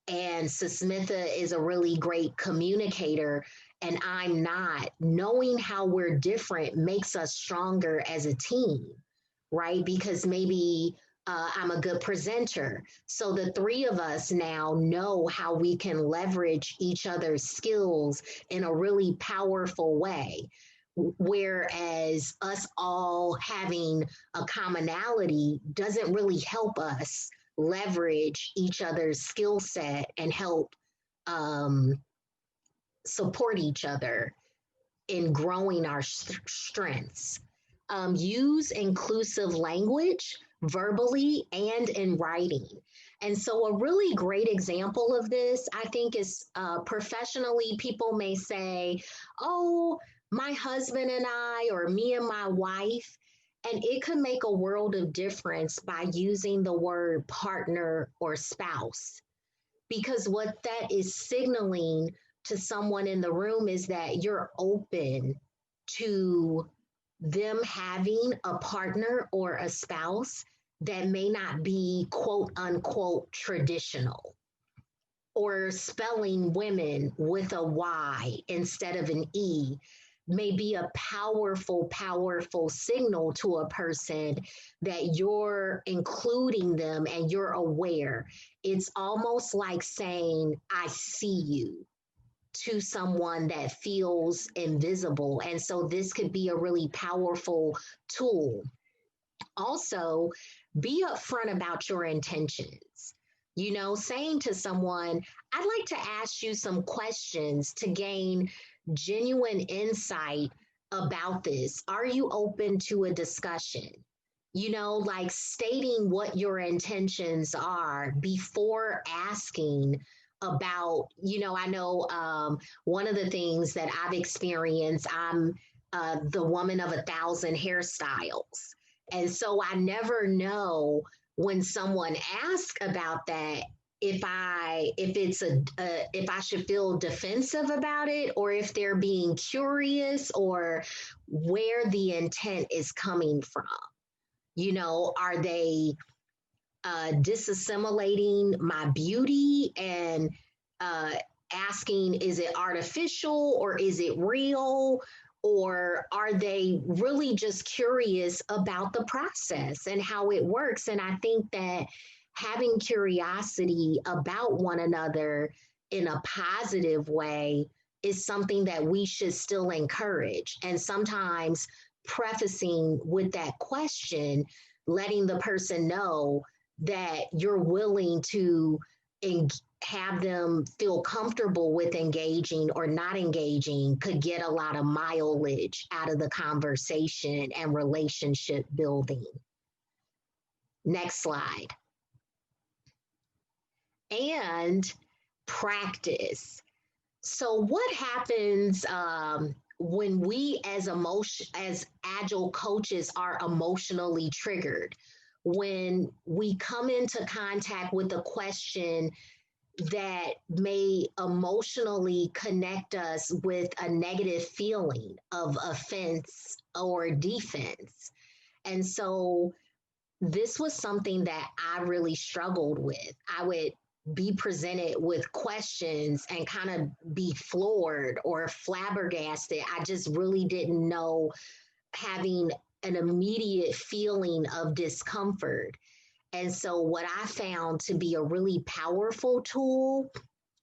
and Susmitha is a really great communicator, and I'm not, knowing how we're different makes us stronger as a team, right? Because maybe I'm a good presenter. So the 3 of us now know how we can leverage each other's skills in a really powerful way. Whereas us all having a commonality doesn't really help us leverage each other's skill set and help support each other in growing our strengths. Use inclusive language verbally and in writing. And so a really great example of this, I think, is professionally, people may say, oh, my husband and I, or me and my wife. And it could make a world of difference by using the word partner or spouse, because what that is signaling to someone in the room is that you're open to them having a partner or a spouse that may not be quote unquote traditional, or spelling women with a Y instead of an E may be a powerful, powerful signal to a person that you're including them and you're aware. It's almost like saying, I see you, to someone that feels invisible. And so this could be a really powerful tool. Also, be upfront about your intentions. Saying to someone, I'd like to ask you some questions to gain genuine insight about this. Are you open to a discussion? Like stating what your intentions are before asking about, I know one of the things that I've experienced, I'm the woman of 1,000 hairstyles. And so I never know when someone asks about that, if I should feel defensive about it, or if they're being curious, or where the intent is coming from. Are they disassimilating my beauty and asking, is it artificial or is it real? Or are they really just curious about the process and how it works? And I think that having curiosity about one another in a positive way is something that we should still encourage. And sometimes prefacing with that question, letting the person know that you're willing to have them feel comfortable with engaging or not engaging could get a lot of mileage out of the conversation and relationship building. Next slide. And practice. So what happens when we as agile coaches are emotionally triggered? When we come into contact with a question that may emotionally connect us with a negative feeling of offense or defense. And so this was something that I really struggled with. I would be presented with questions and kind of be floored or flabbergasted. I just really didn't know, having an immediate feeling of discomfort. And so what I found to be a really powerful tool,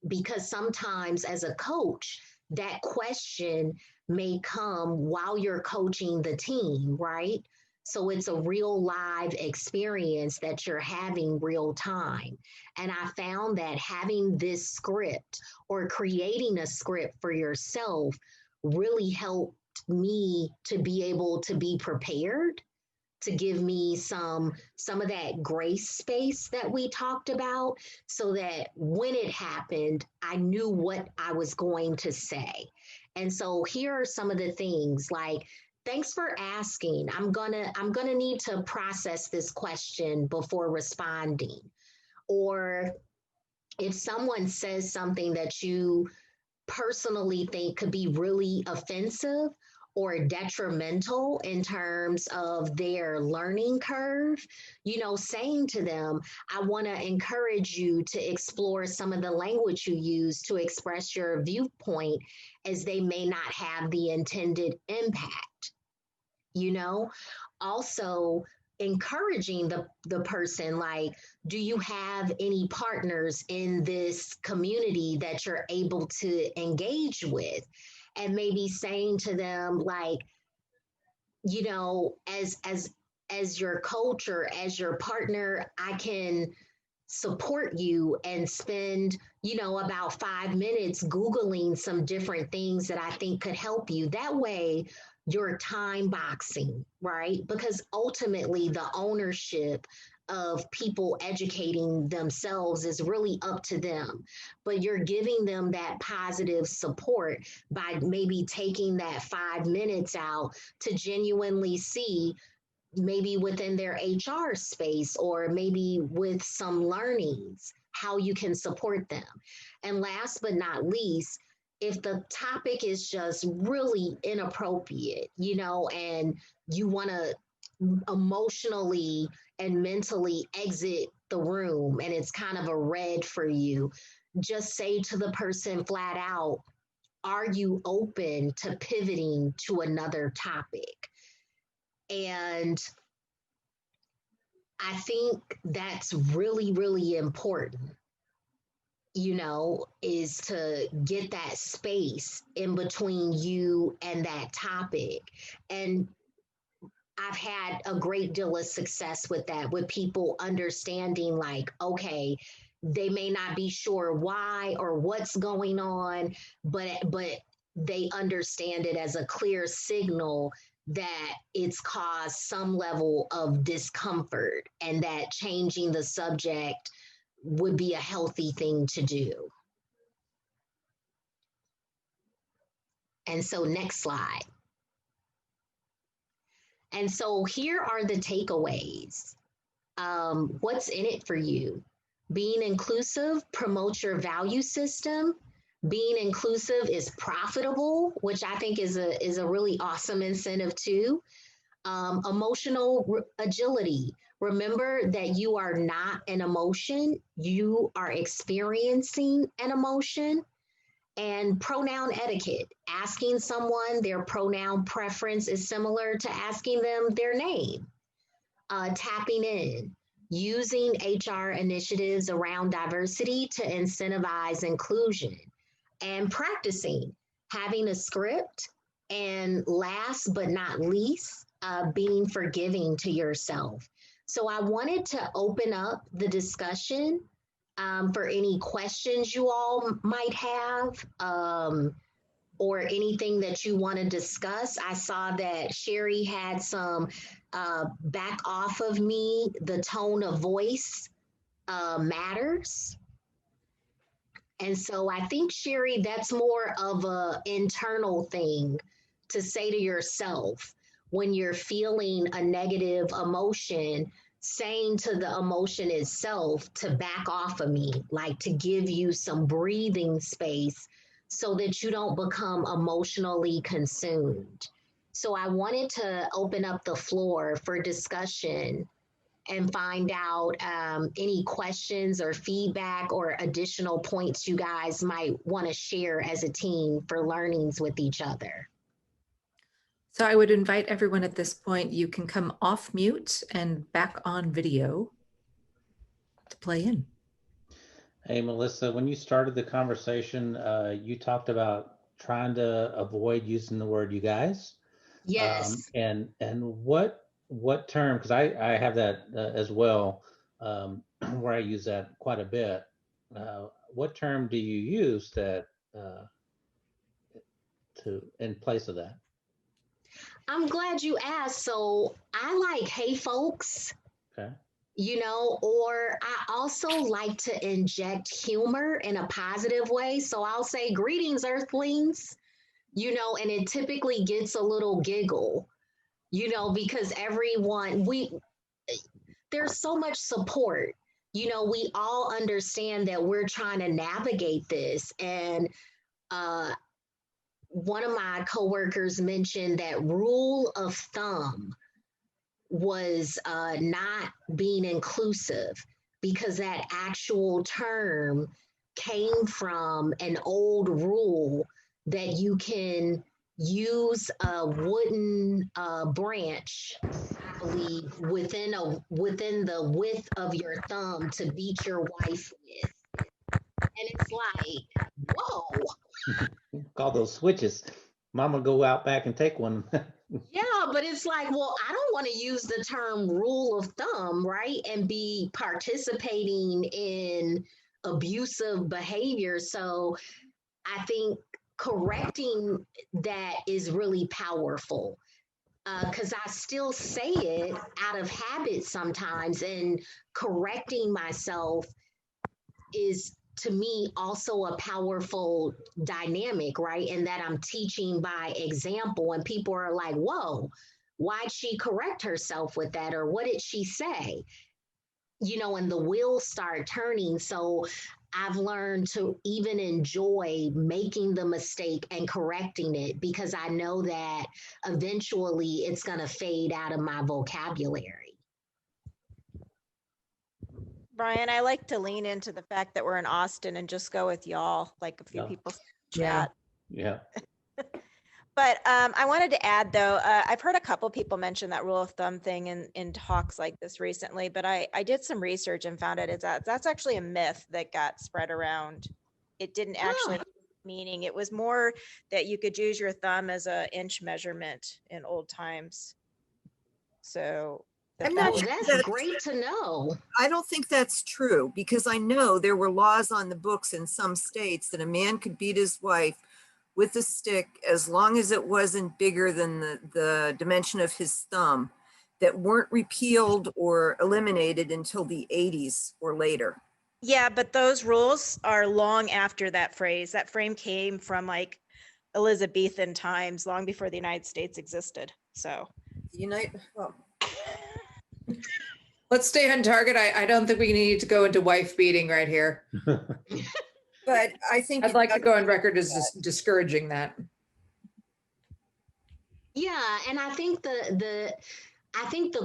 because sometimes as a coach, that question may come while you're coaching the team, right? So it's a real live experience that you're having real time. And I found that having this script or creating a script for yourself really helped me to be able to be prepared, to give me some of that grace space that we talked about, so that when it happened, I knew what I was going to say. And so here are some of the things, like, thanks for asking. I'm gonna need to process this question before responding. Or if someone says something that you personally think could be really offensive or detrimental in terms of their learning curve, saying to them, I want to encourage you to explore some of the language you use to express your viewpoint, as they may not have the intended impact. Also encouraging the person, like, do you have any partners in this community that you're able to engage with? And maybe saying to them, like, as your coach or as your partner, I can support you and spend, about 5 minutes Googling some different things that I think could help you. That way you're time boxing, right? Because ultimately the ownership of people educating themselves is really up to them. But you're giving them that positive support by maybe taking that 5 minutes out to genuinely see, maybe within their HR space or maybe with some learnings, how you can support them. And last but not least, if the topic is just really inappropriate, and you want to emotionally and mentally exit the room and it's kind of a red for you, just say to the person flat out, are you open to pivoting to another topic? And I think that's really, really important, is to get that space in between you and that topic. And I've had a great deal of success with that, with people understanding, like, okay, they may not be sure why or what's going on, but they understand it as a clear signal that it's caused some level of discomfort and that changing the subject would be a healthy thing to do. And so next slide. And so here are the takeaways. What's in it for you? Being inclusive promotes your value system. Being inclusive is profitable, which I think is a really awesome incentive too. Emotional agility. Remember that you are not an emotion. You are experiencing an emotion. And pronoun etiquette. Asking someone their pronoun preference is similar to asking them their name. Tapping in. Using HR initiatives around diversity to incentivize inclusion. And practicing. Having a script. And last but not least, being forgiving to yourself. So I wanted to open up the discussion for any questions you all might have, or anything that you want to discuss. I saw that Sherry had some back off of me. The tone of voice matters. And so I think, Sherry, that's more of a internal thing to say to yourself when you're feeling a negative emotion, saying to the emotion itself to back off of me, like to give you some breathing space so that you don't become emotionally consumed. So I wanted to open up the floor for discussion and find out any questions or feedback or additional points you guys might want to share as a team for learnings with each other. So I would invite everyone at this point, you can come off mute and back on video to play in. Hey, Melissa, when you started the conversation, you talked about trying to avoid using the word "you guys." Yes. And what term? Because I have that as well, where I use that quite a bit. What term do you use that to in place of that? I'm glad you asked. So I like "hey folks," Okay. you know, or I also like to inject humor in a positive way. So I'll say "greetings, earthlings," you know, and it typically gets a little giggle, you know, because there's so much support. You know, we all understand that we're trying to navigate this. And one of my coworkers mentioned that rule of thumb was not being inclusive because that actual term came from an old rule that you can use a wooden branch, I believe, within the width of your thumb to beat your wife with. And it's like, whoa. Call those switches. Mama, go out back and take one. Yeah, but it's like, well, I don't want to use the term rule of thumb, right? And be participating in abusive behavior. So I think correcting that is really powerful because I still say it out of habit sometimes, and correcting myself is to me also a powerful dynamic, right? And that I'm teaching by example, and people are like, whoa, why'd she correct herself with that? Or what did she say? You know, and the wheels start turning. So I've learned to even enjoy making the mistake and correcting it because I know that eventually it's going to fade out of my vocabulary. Brian, I like to lean into the fact that we're in Austin and just go with y'all, like a few Yeah. people Yeah. chat. Yeah. But I wanted to add, though, I've heard a couple people mention that rule of thumb thing in talks like this recently, but I did some research and found out that's actually a myth that got spread around. It didn't actually meaning. It was more that you could use your thumb as an inch measurement in old times. So I'm not Oh, sure that's that's- great to know. I don't think that's true because I know there were laws on the books in some states that a man could beat his wife with a stick as long as it wasn't bigger than the dimension of his thumb, that weren't repealed or eliminated until the 80s or later. yeah, but those rules are long after that phrase. That frame came from like Elizabethan times, long before the United States existed. So Well, Let's stay on target. I don't think we need to go into wife beating right here. but I think I'd like to go on record as discouraging that. Yeah, and I think the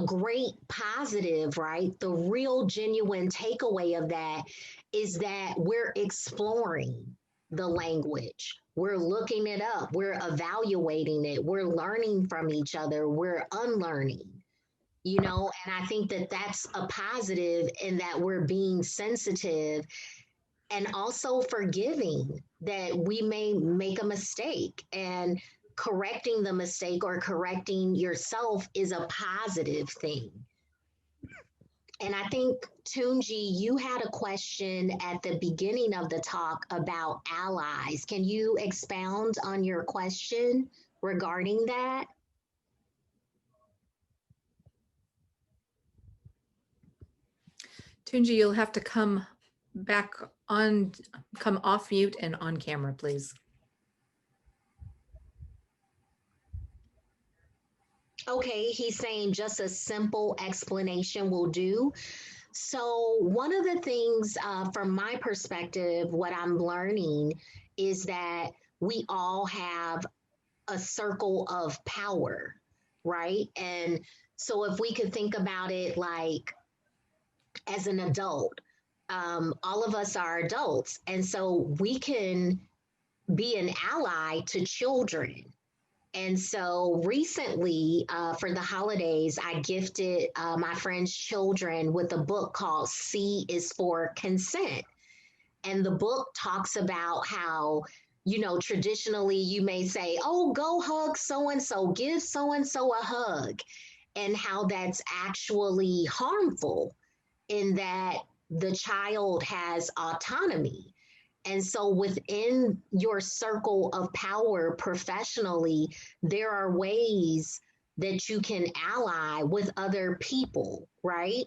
great positive, right? The real genuine takeaway of that is that we're exploring the language. We're looking it up. We're evaluating it. We're learning from each other. We're unlearning, you know, and I think that that's a positive in that we're being sensitive and also forgiving that we may make a mistake, and correcting the mistake or correcting yourself is a positive thing. And I think, Tunji, you had a question at the beginning of the talk about allies. Can you expound on your question regarding that? Tunji, you'll have to come off mute and on camera, please. Okay, he's saying just a simple explanation will do. So, one of the things from my perspective, what I'm learning is that we all have a circle of power, right? And so, if we could think about it like as an adult, all of us are adults. And so, we can be an ally to children. And so recently, for the holidays, I gifted my friend's children with a book called C is for Consent. And the book talks about how, you know, traditionally you may say, oh, go hug so and so, give so and so a hug, and how that's actually harmful in that the child has autonomy. And so within your circle of power professionally, there are ways that you can ally with other people, right?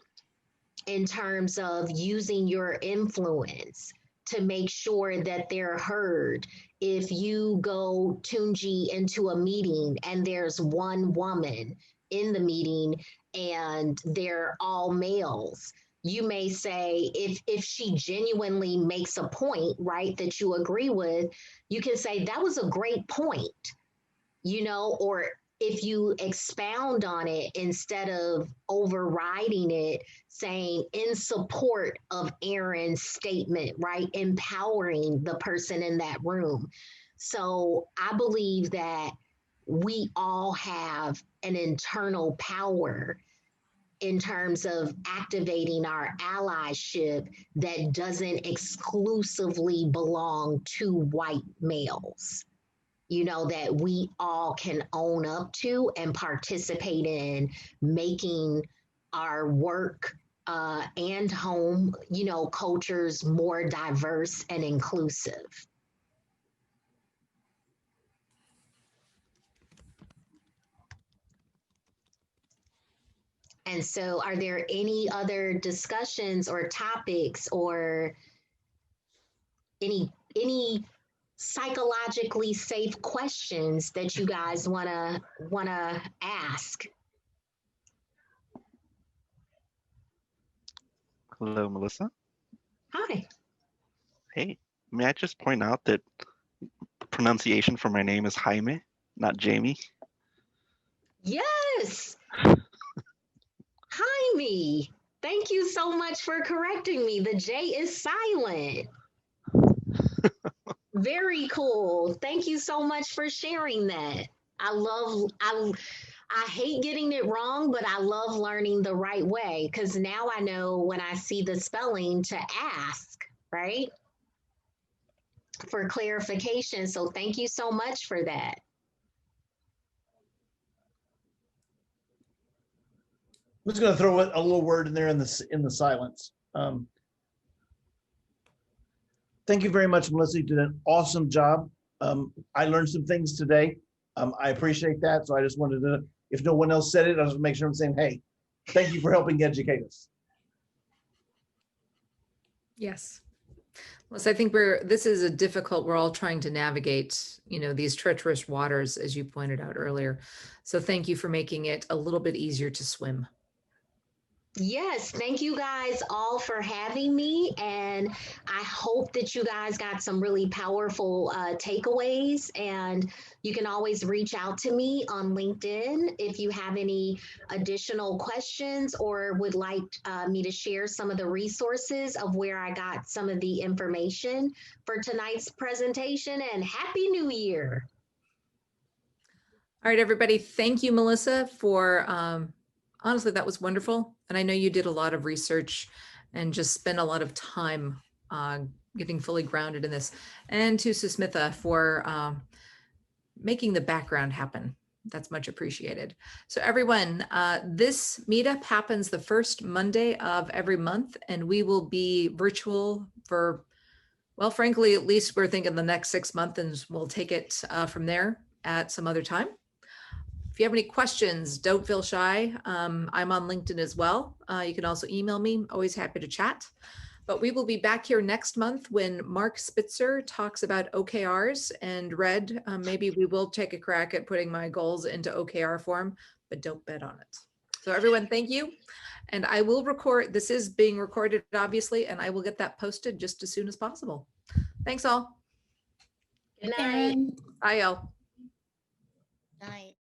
In terms of using your influence to make sure that they're heard. If you go, Tunji, into a meeting and there's one woman in the meeting and they're all males, you may say, if she genuinely makes a point, right, that you agree with, you can say that was a great point, you know, or if you expound on it instead of overriding it, saying in support of Aaron's statement, right, empowering the person in that room. So I believe that we all have an internal power in terms of activating our allyship that doesn't exclusively belong to white males, you know, that we all can own up to and participate in making our work and home, you know, cultures more diverse and inclusive. And so, are there any other discussions or topics or any psychologically safe questions that you guys wanna ask? Hello, Melissa. Hi. Hey, may I just point out that pronunciation for my name is Jaime, not Jamie? Yes. Jaime. Thank you so much for correcting me. The J is silent. Very cool. Thank you so much for sharing that. I hate getting it wrong, but I love learning the right way because now I know when I see the spelling to ask, right? For clarification. So thank you so much for that. I'm just going to throw a little word in there in the silence. Thank you very much, Melissa. You did an awesome job. I learned some things today. I appreciate that. So I just wanted to, if no one else said it, I just make sure I'm saying, hey, thank you for helping educate us. Yes. Well, so I think this is a difficult, we're all trying to navigate, you know, these treacherous waters, as you pointed out earlier. So thank you for making it a little bit easier to swim. Yes, thank you guys all for having me. And I hope that you guys got some really powerful takeaways. And you can always reach out to me on LinkedIn if you have any additional questions or would like me to share some of the resources of where I got some of the information for tonight's presentation. And Happy New Year. All right, everybody. Thank you, Melissa, for honestly, that was wonderful. And I know you did a lot of research and just spent a lot of time getting fully grounded in this. And to Susmitha for making the background happen. That's much appreciated. So everyone, this meetup happens the first Monday of every month, and we will be virtual for, well, frankly, at least we're thinking the next 6 months, and we'll take it from there at some other time. If you have any questions, don't feel shy. I'm on LinkedIn as well. You can also email me. Always happy to chat. But we will be back here next month when Mark Spitzer talks about OKRs, and Red, maybe we will take a crack at putting my goals into OKR form, but don't bet on it. So everyone, thank you. And I will record, this is being recorded, obviously, and I will get that posted just as soon as possible. Thanks all. Good night. Bye, y'all. Night.